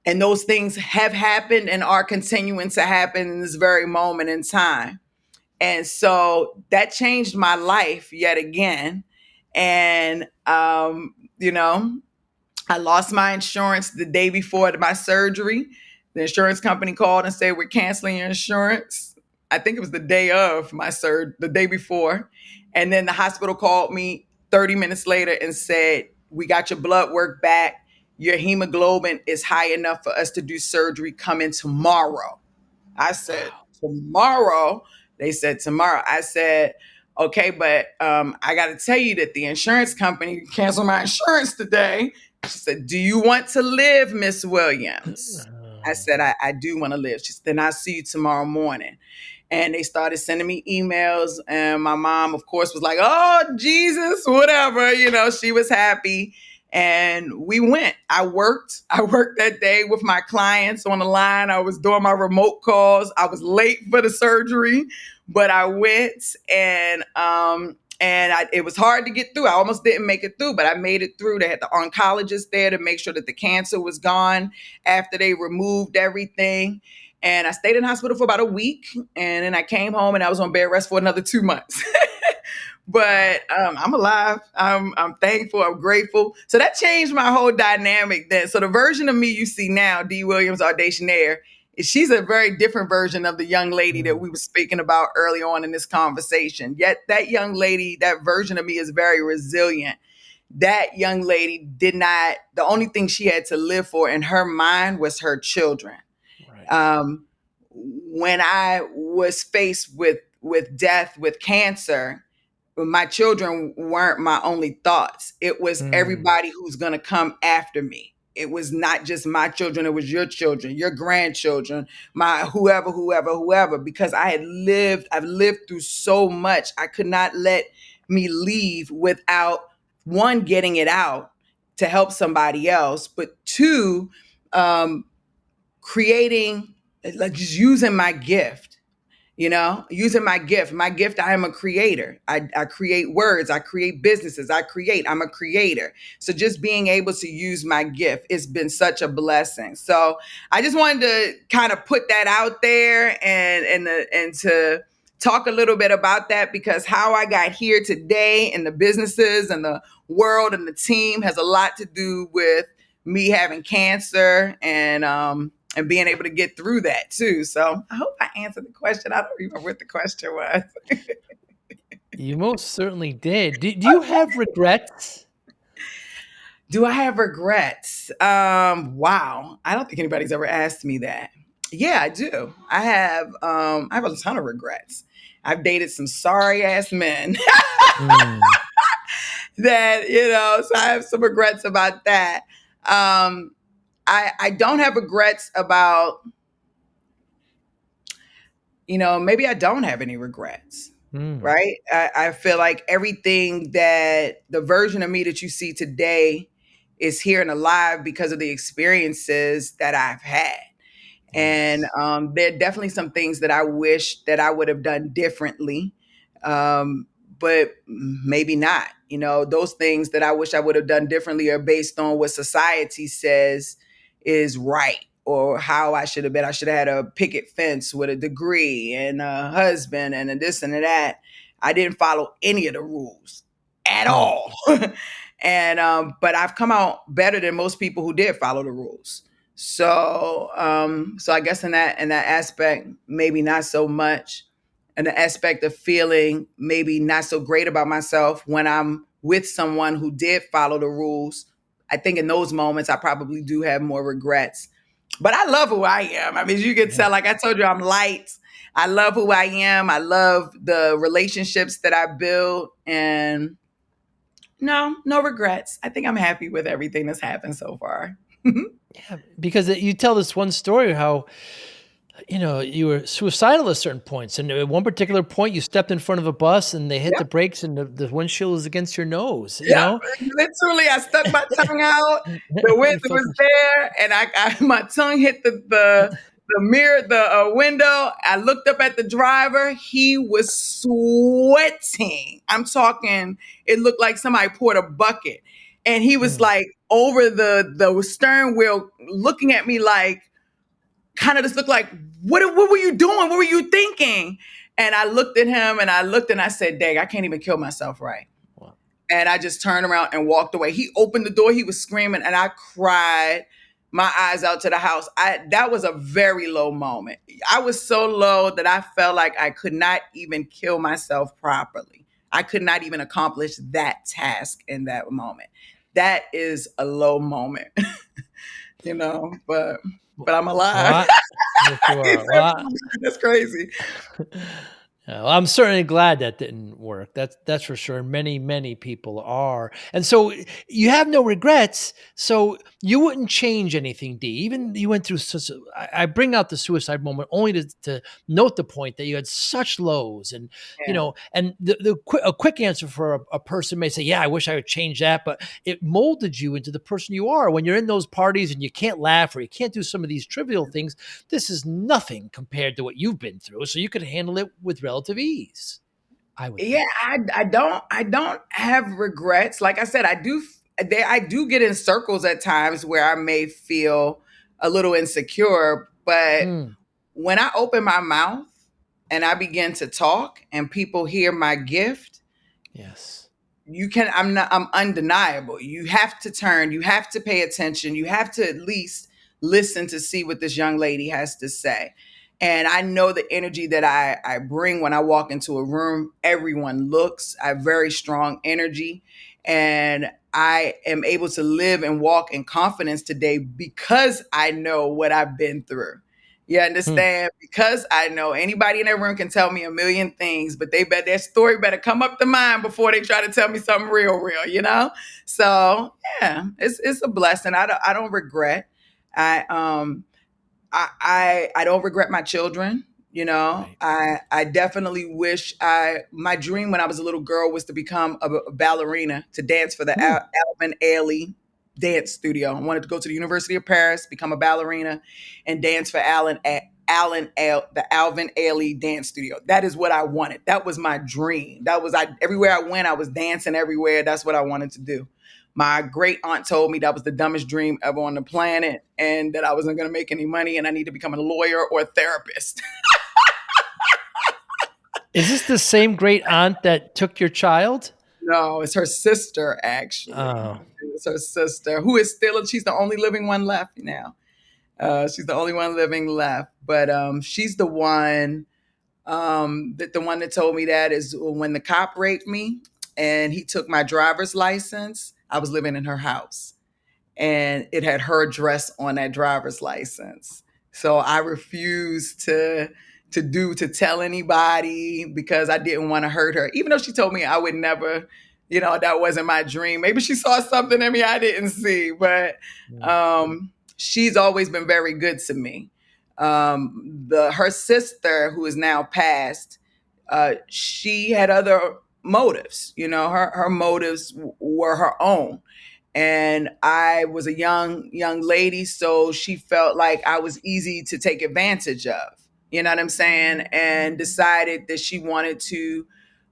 And those things have happened and are continuing to happen in this very moment in time. And so that changed my life yet again. And, I lost my insurance the day before my surgery. The insurance company called and said, we're canceling your insurance. I think it was the day of my surgery, the day before. And then the hospital called me 30 minutes later and said, we got your blood work back. Your hemoglobin is high enough for us to do surgery. Come in tomorrow. I said, tomorrow? They said, tomorrow. I said, okay, but I got to tell you that the insurance company canceled my insurance today. She said, do you want to live, Miss Williams? I said, I do want to live. She said, then I'll see you tomorrow morning. And they started sending me emails. And my mom, of course, was like, oh, Jesus, whatever. She was happy. And we went. I worked that day with my clients on the line. I was doing my remote calls. I was late for the surgery, but I went and it was hard to get through. I almost didn't make it through, but I made it through. They had the oncologist there to make sure that the cancer was gone after they removed everything. And I stayed in hospital for about a week. And then I came home and I was on bed rest for another 2 months. But I'm alive. I'm thankful. I'm grateful. So that changed my whole dynamic then. So the version of me you see now, Dee Williams, Audationaire, she's a very different version of the young lady that we were speaking about early on in this conversation. Yet that young lady, that version of me is very resilient. That young lady the only thing she had to live for in her mind was her children. Right. When I was faced with death, with cancer, my children weren't my only thoughts. It was everybody who's going to come after me. It was not just my children. It was your children, your grandchildren, my whoever, because I've lived through so much. I could not let me leave without, one, getting it out to help somebody else, but two, creating, like just using my gift. Using my gift. My gift, I am a creator. I create words. I create businesses. I'm a creator. So just being able to use my gift, it's been such a blessing. So I just wanted to kind of put that out there and to talk a little bit about that, because how I got here today in the businesses and the world and the team has a lot to do with me having cancer and being able to get through that too. So I hope I answered the question. I don't remember what the question was. You most certainly did. Do you have regrets? Do I have regrets? Wow. I don't think anybody's ever asked me that. Yeah, I do. I have a ton of regrets. I've dated some sorry ass men that, so I have some regrets about that. I don't have regrets about, maybe I don't have any regrets, right? I feel like everything that the version of me that you see today is here and alive because of the experiences that I've had. And there are definitely some things that I wish that I would have done differently, but maybe not. Those things that I wish I would have done differently are based on what society says is right or how I should have been. I should have had a picket fence with a degree and a husband and a this and a that. I didn't follow any of the rules at Hmm. all. And but I've come out better than most people who did follow the rules. So I guess in that aspect, maybe not so much. And the aspect of feeling maybe not so great about myself when I'm with someone who did follow the rules. I think in those moments I probably do have more regrets. But I love who I am. I mean, you can Yeah. tell, like I told you, I'm light. I love who I am. I love the relationships that I build. And no regrets. I think I'm happy with everything that's happened so far. Yeah, because you tell this one story how you were suicidal at certain points, and at one particular point, you stepped in front of a bus, and they hit the Yep. brakes, and the windshield was against your nose. Yep. Literally, I stuck my tongue out. The wind You felt was the there, and my tongue hit the mirror, the window. I looked up at the driver. He was sweating. I'm talking. It looked like somebody poured a bucket, and he was Mm, like over the stern wheel, looking at me like, kind of just looked like, what were you doing? What were you thinking? And I looked at him, and I looked, and I said, "Dang, I can't even kill myself right." wow. And I just turned around and walked away. He opened the door. He was screaming, and I cried my eyes out to the house. That was a very low moment. I was so low that I felt like I could not even kill myself properly. I could not even accomplish that task in that moment. That is a low moment, but I'm Well, alive. yes, you are. That's crazy. Yeah, well, I'm certainly glad that didn't work. That's for sure. Many, many people are. And so you have no regrets. So you wouldn't change anything, D. Even you went through such I bring out the suicide moment only to note the point that you had such lows and Yeah. and a quick answer for a person may say, yeah, I wish I would change that, but it molded you into the person you are. When you're in those parties and you can't laugh or you can't do some of these trivial things, this is nothing compared to what you've been through. So you could handle it with relative ease, I would Yeah, think. I don't have regrets. Like I said, I do get in circles at times where I may feel a little insecure, but Mm, when I open my mouth and I begin to talk and people hear my gift, yes. I'm undeniable. You have to pay attention, you have to at least listen to see what this young lady has to say. And I know the energy that I bring when I walk into a room. Everyone looks. I have very strong energy, and I am able to live and walk in confidence today because I know what I've been through. You Mm, understand? Because I know anybody in that room can tell me a million things, but they bet their story better come up to mine before they try to tell me something real. So yeah, it's a blessing. I don't regret. I I don't regret my children. right. I definitely wish my dream when I was a little girl was to become a ballerina, to dance for the Mm, Alvin Ailey dance studio. I wanted to go to the University of Paris, become a ballerina, and dance for the Alvin Ailey dance studio. That is what I wanted. That was my dream. Everywhere I went, I was dancing everywhere. That's what I wanted to do. My great aunt told me that was the dumbest dream ever on the planet, and that I wasn't going to make any money, and I need to become a lawyer or a therapist. is this the same great aunt that took your child? No, it's her sister, actually. Oh, It's her sister, who is still, she's the only living one left now. She's the only one living left. But she's the one that told me that is when the cop raped me and he took my driver's license. I was living in her house, and it had her address on that driver's license. So I refused to tell anybody because I didn't want to hurt her. Even though she told me I would never, that wasn't my dream. Maybe she saw something in me I didn't see, but mm, she's always been very good to me. The Her sister, who is now passed, she had other motives. Her motives were her own, and I was a young lady, so she felt like I was easy to take advantage of. You know what I'm saying? And decided that she wanted to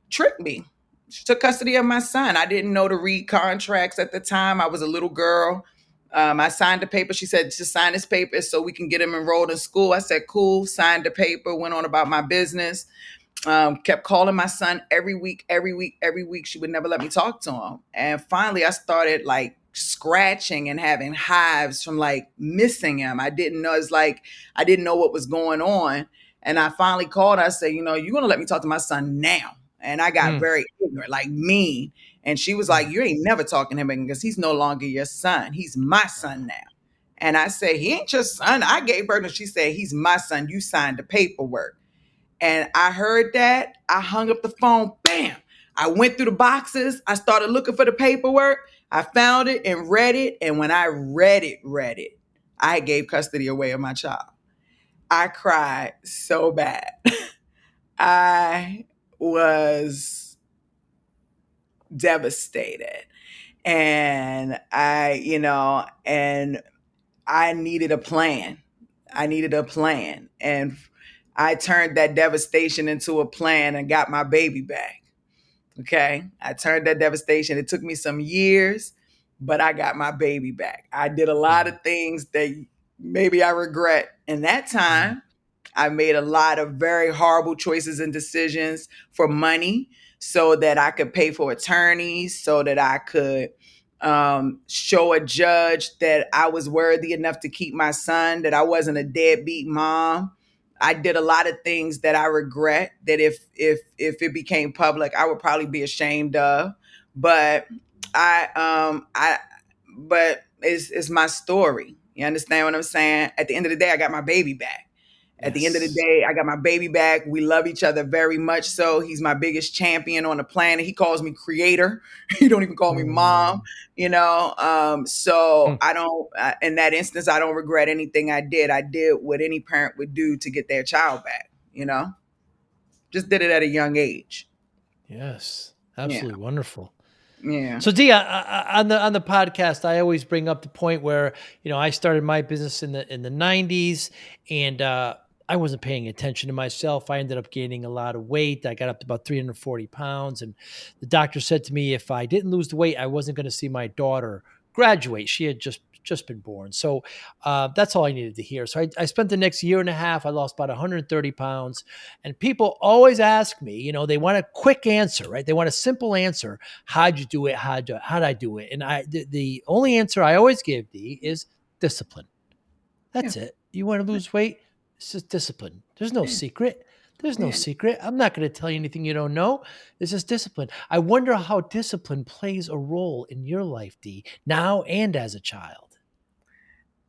trick me. She took custody of my son. I didn't know to read contracts at the time. I was a little girl. I signed the paper. She said, just sign this paper so we can get him enrolled in school. I said, cool. Signed the paper, went on about my business. Kept calling my son every week, every week, every week. She would never let me talk to him. And finally, I started like scratching and having hives from like missing him. I didn't know. It's like I didn't know what was going on. And I finally called. I said, you're going to let me talk to my son now. And I got Mm, very ignorant, like mean. And she was like, mm, you ain't never talking to him again because he's no longer your son. He's my son now. And I said, he ain't your son. I gave birth. And she said, he's my son. You signed the paperwork. And I heard that. I hung up the phone. Bam. I went through the boxes. I started looking for the paperwork. I found it and read it. And when I read it, I gave custody away of my child. I cried so bad. I was devastated. And I needed a plan. I needed a plan. And I turned that devastation into a plan and got my baby back. Okay. I turned that devastation. It took me some years, but I got my baby back. I did a lot mm, of things that maybe I regret. In that mm, time, I made a lot of very horrible choices and decisions for money so that I could pay for attorneys, so that I could show a judge that I was worthy enough to keep my son, that I wasn't a deadbeat mom. I did a lot of things that I regret that if it became public, I would probably be ashamed of. But I but it's my story. You understand what I'm saying? At the end of the day, I got my baby back. At the end of the yes. day, I got my baby back. We love each other very much so. He's my biggest champion on the planet. He calls me creator. He don't even call me mom, Mm, So mm. I don't, in that instance, I don't regret anything I did. I did what any parent would do to get their child back, just did it at a young age. Yes. Yeah. Absolutely wonderful. Yeah. So, Dee, on the podcast, I always bring up the point where I started my business in the '90s, and I wasn't paying attention to myself. I ended up gaining a lot of weight. I got up to about 340 pounds, and the doctor said to me if I didn't lose the weight, I wasn't going to see my daughter graduate. She had just been born, so that's all I needed to hear. So I spent the next year and a half. I lost about 130 pounds, and people always ask me, they want a quick answer, right? They want a simple answer. How'd you do it? How'd I do it? And the only answer I always give, D, is discipline. Yeah. That's it. You want to lose weight? It's just discipline. There's no Yeah. secret. There's no Yeah. secret. I'm not going to tell you anything you don't know. It's just discipline. I wonder how discipline plays a role in your life, D, now and as a child.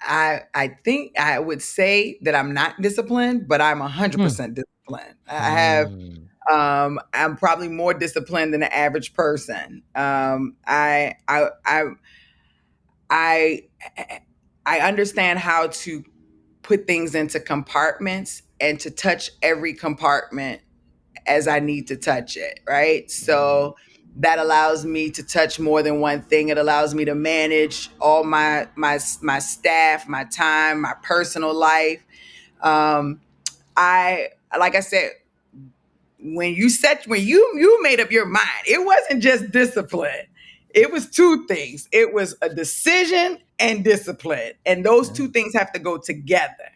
I think I would say that I'm not disciplined, but I'm Mm. 100% disciplined. Mm. I'm probably more disciplined than the average person. I I understand how to put things into compartments and to touch every compartment as I need to touch it, right? Mm. So that allows me to touch more than one thing. It allows me to manage all my staff, my time, my personal life. Um, I like I said, when you made up your mind, it wasn't just discipline. It was two things. It was a decision and discipline. And those Yeah. two things have to go together.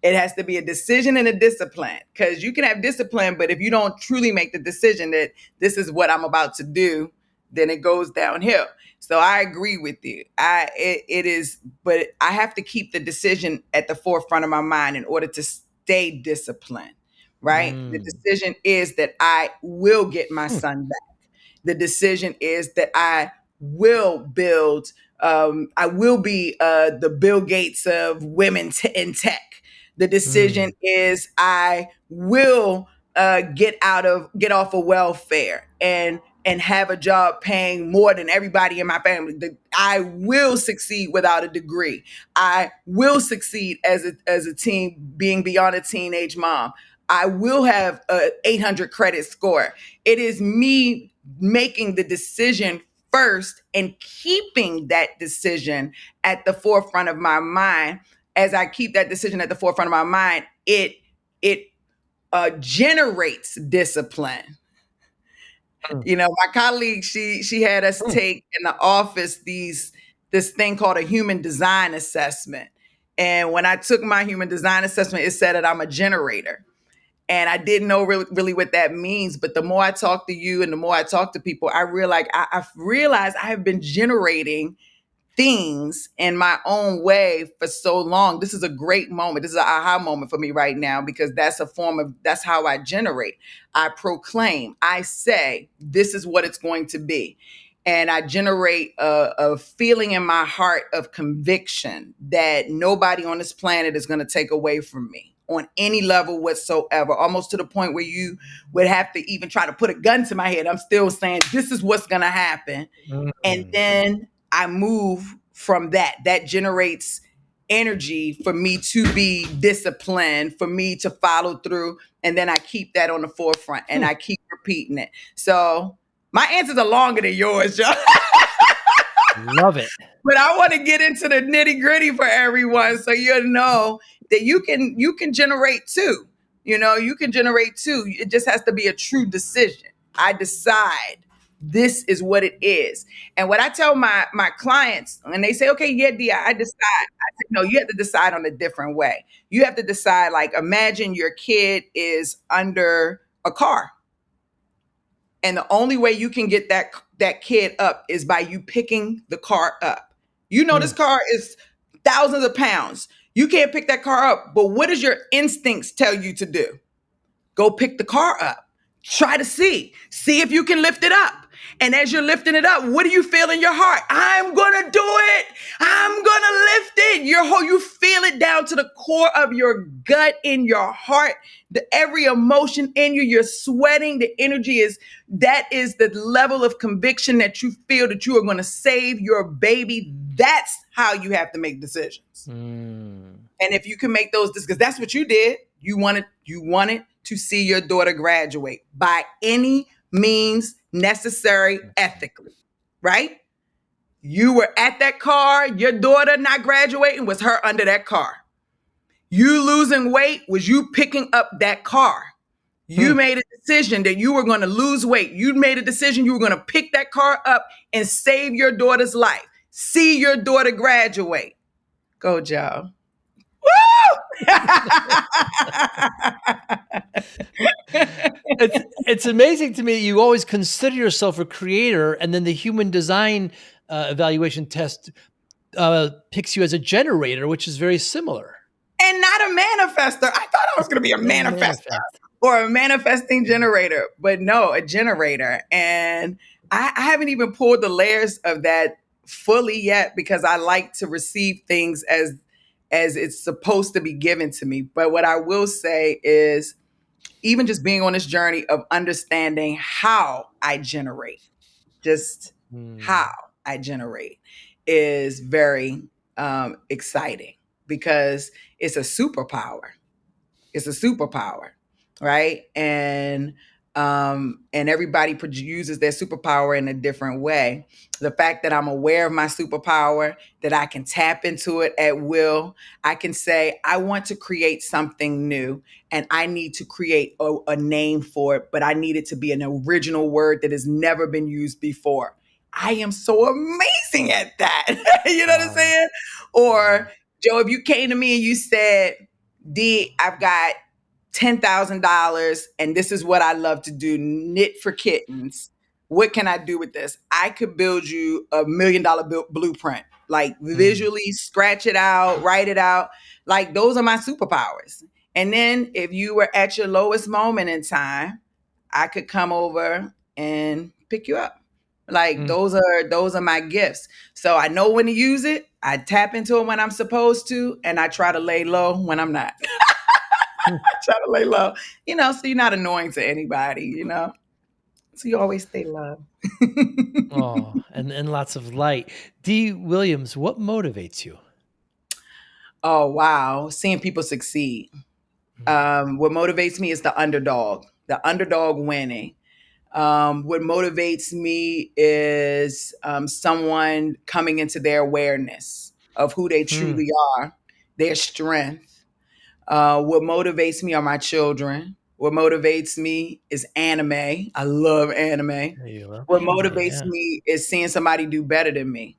It has to be a decision and a discipline, because you can have discipline, but if you don't truly make the decision that this is what I'm about to do, then it goes downhill. So I agree with you. It is, but I have to keep the decision at the forefront of my mind in order to stay disciplined, right? The Mm. decision is that I will get my Hmm. son back. The decision is that I will build. I will be the Bill Gates of women in tech. The decision Mm. is I will get off of welfare and have a job paying more than everybody in my family. I will succeed without a degree. I will succeed as a teen, being beyond a teenage mom. I will have a 800 credit score. It is me making the decision first and keeping that decision at the forefront of my mind. As I keep that decision at the forefront of my mind, it generates discipline. Mm. My colleague, she had us Mm. take in the office these this thing called a human design assessment. And when I took my human design assessment, it said that I'm a generator. And I didn't know really what that means. But the more I talk to you and the more I talk to people, I've realized I have been generating things in my own way for so long. This is a great moment. This is an aha moment for me right now, because that's how I generate. I proclaim, I say, this is what it's going to be. And I generate a feeling in my heart of conviction that nobody on this planet is going to take away from me on any level whatsoever, almost to the point where you would have to even try to put a gun to my head. I'm still saying, this is what's going to happen. And Mm. then I move from that. That generates energy for me to be disciplined, for me to follow through. And then I keep that on the forefront and Hmm. I keep repeating it. So my answers are longer than yours, Joe. Love it. But I want to get into the nitty gritty for everyone, so you know that you can generate too. You can generate too. It just has to be a true decision. I decide this is what it is. And what I tell my clients, and they say, okay, yeah, Dee, I decide. I say, no, you have to decide on a different way. You have to decide, like, imagine your kid is under a car, and the only way you can get that kid up is by you picking the car up. You know, this Mm. car is thousands of pounds. You can't pick that car up. But what does your instincts tell you to do? Go pick the car up. Try to see if you can lift it up. And as you're lifting it up, what do you feel in your heart? I'm gonna do it. I'm gonna lift it. You feel it down to the core of your gut, in your heart, every emotion in you. You're sweating. The energy that is the level of conviction that you feel that you are going to save your baby. That's how you have to make decisions. Mm. And if you can make those, because that's what you did, you wanted to see your daughter graduate by any means necessary, ethically, right? You were at that car. Your daughter not graduating was her under that car. You losing weight was you picking up that car. You Hmm. made a decision that you were going to lose weight. You made a decision you were going to pick that car up and save your daughter's life. See your daughter graduate. Go, Joe. Woo! It's amazing to me. You always consider yourself a creator, and then the human design evaluation test picks you as a generator, which is very similar. And not a manifester. I thought I was going to be a And manifester manifest. or a manifesting generator, but no, a generator. And I haven't even pulled the layers of that fully yet, because I like to receive things as it's supposed to be given to me. But what I will say is, even just being on this journey of understanding how I generate, just how Hmm. I generate, is very exciting, because it's a superpower. It's a superpower, right? And everybody uses their superpower in a different way. The fact that I'm aware of my superpower, that I can tap into it at will, I can say, I want to create something new, and I need to create a name for it, but I need it to be an original word that has never been used before. I am so amazing at that. You know what I'm Wow. saying? Wow. Or, Joe, if you came to me and you said, Dee, I've got $10,000 and this is what I love to do, knit for kittens. What can I do with this? I could build you $1 million blueprint, like Mm. visually scratch it out, write it out. Like, those are my superpowers. And then if you were at your lowest moment in time, I could come over and pick you up. Like, Mm. those are my gifts. So I know when to use it. I tap into it when I'm supposed to, and I try to lay low when I'm not. Hmm. Try to lay low, so you're not annoying to anybody. So you always stay low. Oh, and lots of light. Dee Williams, what motivates you? Oh, wow. Seeing people succeed. Mm. What motivates me is the underdog winning. What motivates me is someone coming into their awareness of who they Hmm. truly are, their strength. What motivates me are my children. What motivates me is anime. I love anime. There you love What anime, motivates yeah. me is seeing somebody do better than me.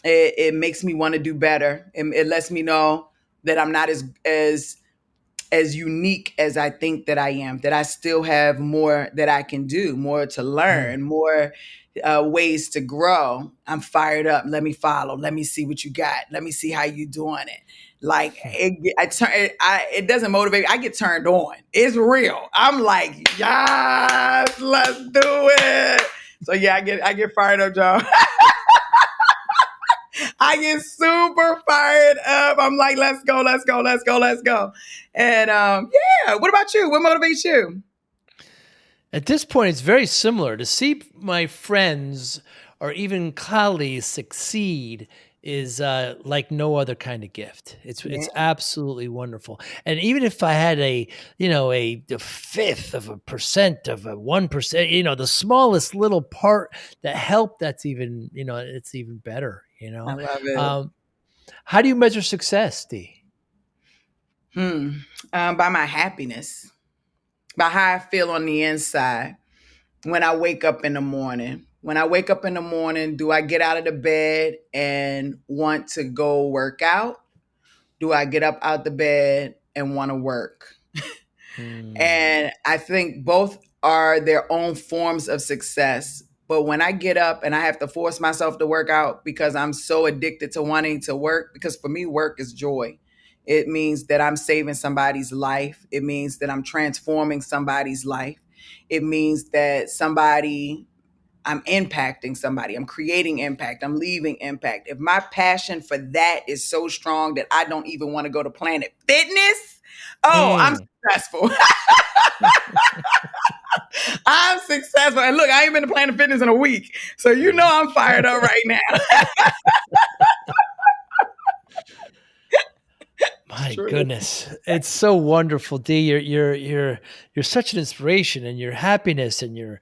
It makes me want to do better. It lets me know that I'm not as unique as I think that I am, that I still have more that I can do, more to Mm. learn, more ways to grow. I'm fired up. Let me follow. Let me see what you got. Let me see how you doing it. Like it doesn't motivate me. I get turned on. It's real. I'm like, yes, let's do it. So yeah, I get fired up, Joe. I get super fired up. I'm like, let's go, let's go, let's go, let's go. And yeah, what about you? What motivates you? At this point, it's very similar. To see my friends or even colleagues succeed is like no other kind of gift. It's Yeah, absolutely wonderful. And even if I had a fifth of a percent of a 1%, the smallest little part that helped, that's even it's even better. I love it. Um, how do you measure success, D? Hmm. By my happiness, by how I feel on the inside when I wake up in the morning. When I wake up in the morning, do I get out of the bed and want to go work out? Do I get up out the bed and want to work? Hmm. And I think both are their own forms of success. But when I get up and I have to force myself to work out because I'm so addicted to wanting to work, because for me, work is joy. It means that I'm saving somebody's life. It means that I'm transforming somebody's life. It means that I'm impacting somebody. I'm creating impact. I'm leaving impact. If my passion for that is so strong that I don't even want to go to Planet Fitness, oh, I'm Mm. successful. I'm successful. And look, I ain't been to Planet Fitness in a week. So you know I'm fired up right now. It's My true. goodness, it's so wonderful, Dee. You're such an inspiration, and your happiness and your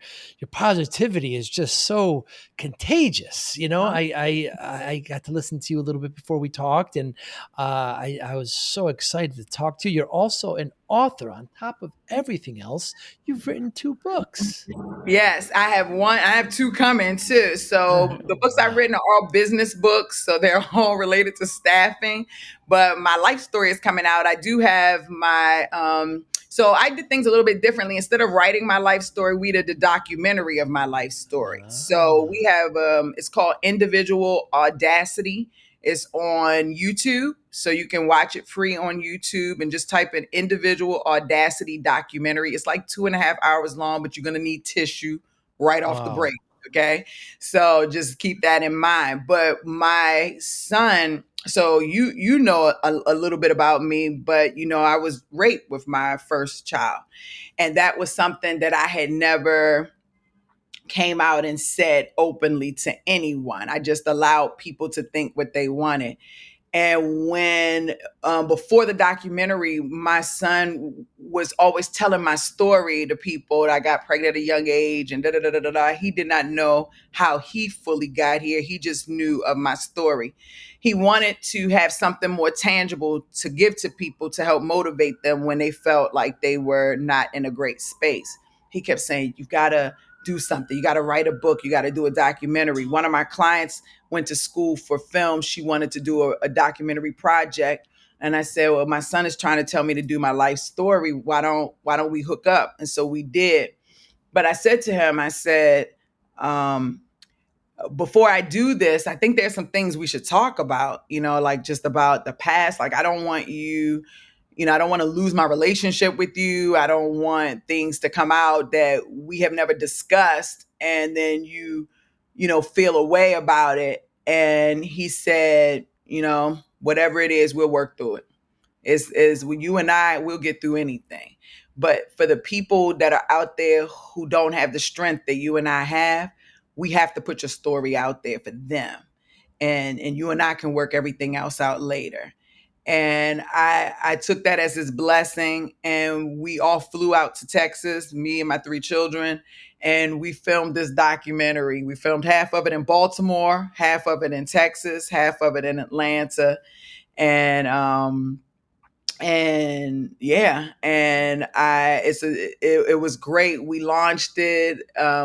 positivity is just so contagious. I got to listen to you a little bit before we talked, and I was so excited to talk to you. You're also an author. On top of everything else, you've written 2 books. Yes, I have one. I have two coming too. So the books I've Wow. written are all business books, so they're all related to staffing. But my life story is coming out. I do have my so I did things a little bit differently. Instead of writing my life story, we did the documentary of my life story. So we Ah. have it's called Individual Audacity. It's on YouTube, so you can watch it free on YouTube and just type in Individual Audacity Documentary. It's like 2.5 hours long, but you're going to need tissue right off the Wow. break. Okay. So just keep that in mind. But my son, so you know a little bit about me, but I was raped with my first child. And that was something that I had never came out and said openly to anyone. I just allowed people to think what they wanted. And when, before the documentary, my son was always telling my story to people that I got pregnant at a young age and da da da da da. Da. He did not know how he fully got here. He just knew of my story. He wanted to have something more tangible to give to people to help motivate them when they felt like they were not in a great space. He kept saying, "You've got to do something. You got to write a book. You got to do a documentary." One of my clients went to school for film. She wanted to do a documentary project. And I said, well, my son is trying to tell me to do my life story. Why don't we hook up? And so we did. But I said to him, I said, um, before I do this, I think there's some things we should talk about, like just about the past. Like, I don't want you, I don't want to lose my relationship with you. I don't want things to come out that we have never discussed. And then feel a way about it. And he said, whatever it is, we'll work through it. Is when you and I will get through anything. But for the people that are out there who don't have the strength that you and I have, we have to put your story out there for them. And you and I can work everything else out later. And I took that as his blessing. And we all flew out to Texas, me and my 3 children, and we filmed this documentary. We filmed half of it in Baltimore, half of it in Texas, half of it in Atlanta. And yeah, and it was great. We launched it.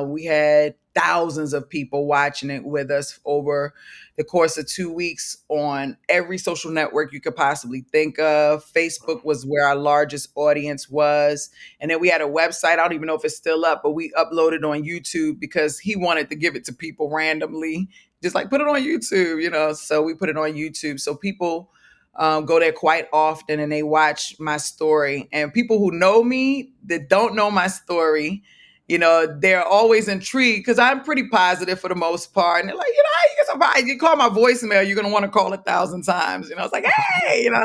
We had thousands of people watching it with us over the course of 2 weeks on every social network you could possibly think of. Facebook was where our largest audience was. And then we had a website. I don't even know if it's still up, but we uploaded on YouTube because he wanted to give it to people randomly, just like put it on YouTube, So we put it on YouTube. So people go there quite often and they watch my story. And people who know me that don't know my story, they're always intrigued because I'm pretty positive for the most part. And they're like, how you get somebody, you call my voicemail, you're going to want to call 1,000 times. It's like, hey, and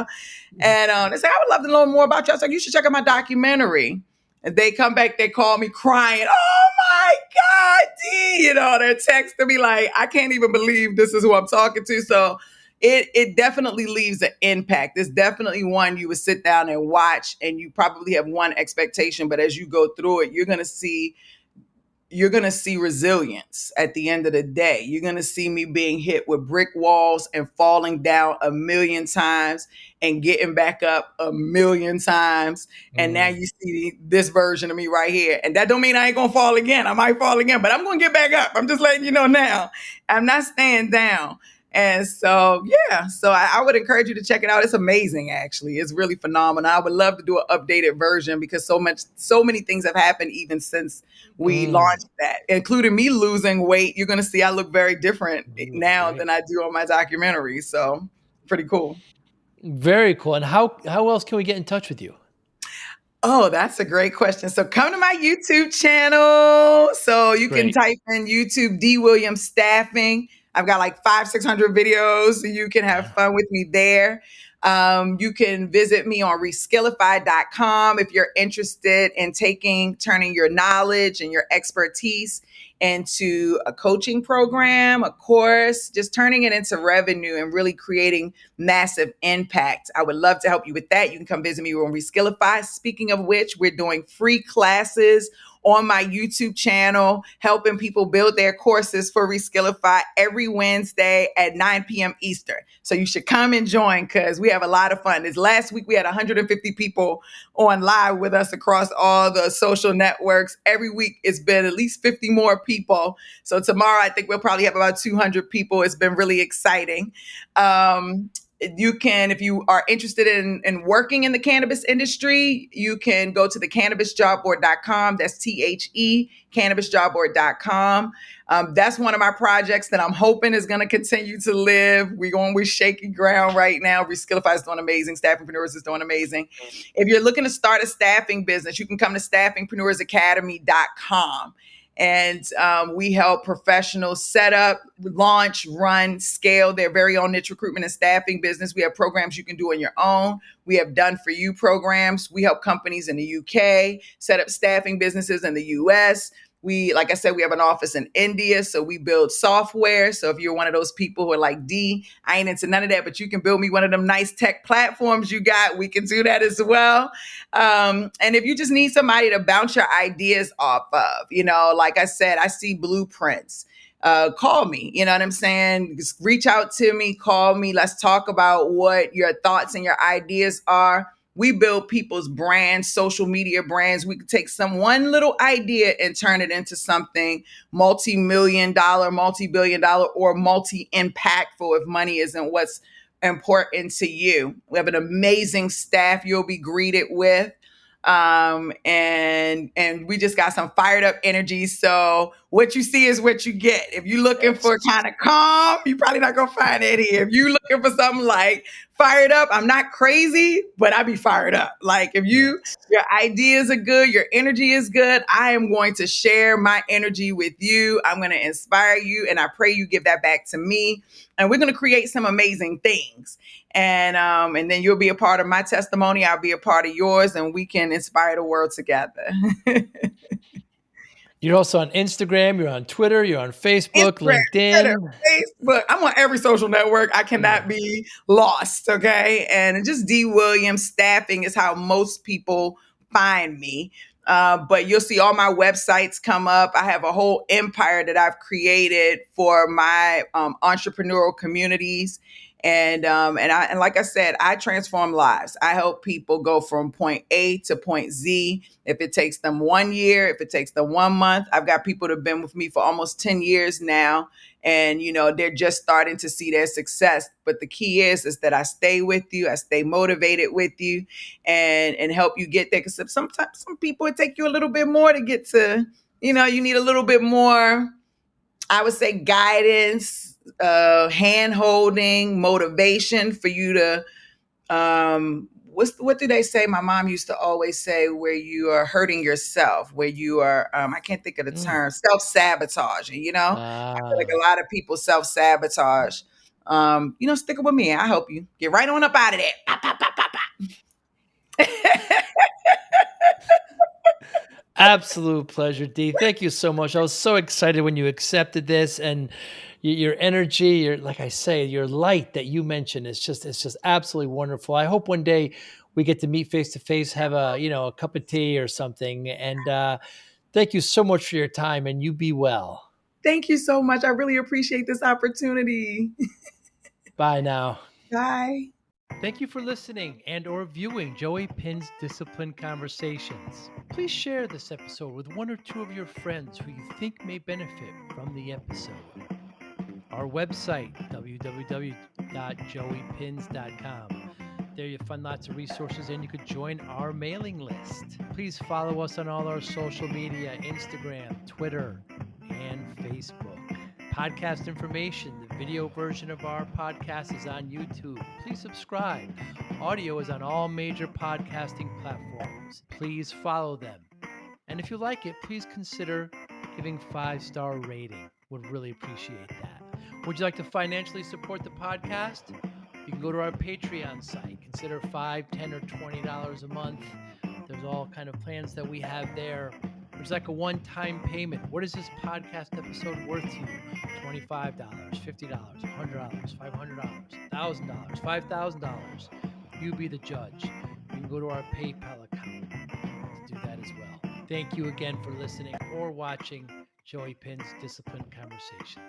they say, I would love to know more about you. I was like, you should check out my documentary. And they come back, they call me crying, oh my God, Dee, they're texting me like, I can't even believe this is who I'm talking to. So it definitely leaves an impact. It's definitely one you would sit down and watch, and you probably have one expectation, but as you go through it, you're going to see resilience at the end of the day. You're going to see me being hit with brick walls and falling down a million times and getting back up a million times. And now you see this version of me right here. And that don't mean I ain't going to fall again. I might fall again, but I'm going to get back up. I'm just letting you know now. I'm not staying down. And so, yeah, so I would encourage you to check it out. It's amazing, actually. It's really phenomenal. I would love to do an updated version because so many things have happened even since we launched that, including me losing weight. You're going to see I look very different now than I do on my documentary. So pretty cool. Very cool. And how else can we get in touch with you? Oh, that's a great question. So come to my YouTube channel. So you can Great. type in YouTube Dee Williams Staffing. I've got like 600 videos. So you can have fun with me there. You can visit me on reskillify.com if you're interested in turning your knowledge and your expertise into a coaching program, a course, just turning it into revenue and really creating massive impact. I would love to help you with that. You can come visit me on Reskillify. Speaking of which, we're doing free classes on my YouTube channel, helping people build their courses for Reskillify every Wednesday at 9 p.m. Eastern. So you should come and join because we have a lot of fun. This last week, we had 150 people on live with us across all the social networks. Every week, it's been at least 50 more people. So tomorrow, I think we'll probably have about 200 people. It's been really exciting. You can, if you are interested in working in the cannabis industry, you can go to the cannabisjobboard.com. That's THE, cannabisjobboard.com. That's one of my projects that I'm hoping is going to continue to live. We're going with shaky ground right now. Reskillify is doing amazing. Staffingpreneurs is doing amazing. If you're looking to start a staffing business, you can come to staffingpreneursacademy.com. And we help professionals set up, launch, run, scale their very own niche recruitment and staffing business. We have programs you can do on your own. We have done for you programs. We help companies in the UK set up staffing businesses in the US. Like I said, we have an office in India, so we build software. So if you're one of those people who are like, Dee, I ain't into none of that, but you can build me one of them nice tech platforms you got, we can do that as well. And if you just need somebody to bounce your ideas off of, like I said, I see blueprints. Call me, you know what I'm saying? Just reach out to me, call me. Let's talk about what your thoughts and your ideas are. We build people's brands, social media brands. We could take one little idea and turn it into something multi-million dollar, multi-billion dollar, or multi-impactful if money isn't what's important to you. We have an amazing staff you'll be greeted with. And we just got some fired up energy. So what you see is what you get. If you're looking for kind of calm, you're probably not going to find it here. If you're looking for something like fired up, I'm not crazy, but I be fired up. Like if your ideas are good, your energy is good, I am going to share my energy with you. I'm going to inspire you, and I pray you give that back to me. And we're going to create some amazing things. And then you'll be a part of my testimony. I'll be a part of yours, and we can inspire the world together. You're also on Instagram, you're on Twitter, you're on Facebook, Instagram, LinkedIn. Twitter, Facebook. I'm on every social network. I cannot be lost, okay? And just Dee Williams Staffing is how most people find me. But you'll see all my websites come up. I have a whole empire that I've created for my entrepreneurial communities. And like I said, I transform lives. I help people go from point A to point Z. If it takes them 1 year, if it takes them 1 month, I've got people that have been with me for almost 10 years now. And, they're just starting to see their success. But the key is that I stay with you. I stay motivated with you and help you get there. Because sometimes some people, it take you a little bit more to get to, you need a little bit more, I would say, guidance, hand holding, motivation for you to, what do they say? My mom used to always say, where you are hurting yourself, where you are, I can't think of the Mm. term, self-sabotage. I feel like a lot of people self-sabotage. Stick it with me. I help you get right on up out of there. Pop, pop, pop, pop, pop. Absolute pleasure, Dee. Thank you so much. I was so excited when you accepted this, and your energy, your, like I say, your light that you mentioned is just absolutely wonderful. I hope one day we get to meet face to face, have a cup of tea or something. And thank you so much for your time, and you be well. Thank you so much. I really appreciate this opportunity. Bye now. Bye. Thank you for listening and or viewing Joey Pinz Discipline Conversations. Please share this episode with one or two of your friends who you think may benefit from the episode. Our website, www.joeypins.com. There you'll find lots of resources and you could join our mailing list. Please follow us on all our social media, Instagram, Twitter, and Facebook. Podcast information, the video version of our podcast is on YouTube. Please subscribe. Audio is on all major podcasting platforms. Please follow them. And if you like it, please consider giving 5-star rating. Would really appreciate that. Would you like to financially support the podcast? You can go to our Patreon site. Consider $5, $10, or $20 a month. There's all kind of plans that we have there. There's like a one-time payment. What is this podcast episode worth to you? $25, $50, $100, $500, $1,000, $5,000. You be the judge. You can go to our PayPal account to do that as well. Thank you again for listening or watching Joey Pinz Discipline Conversations.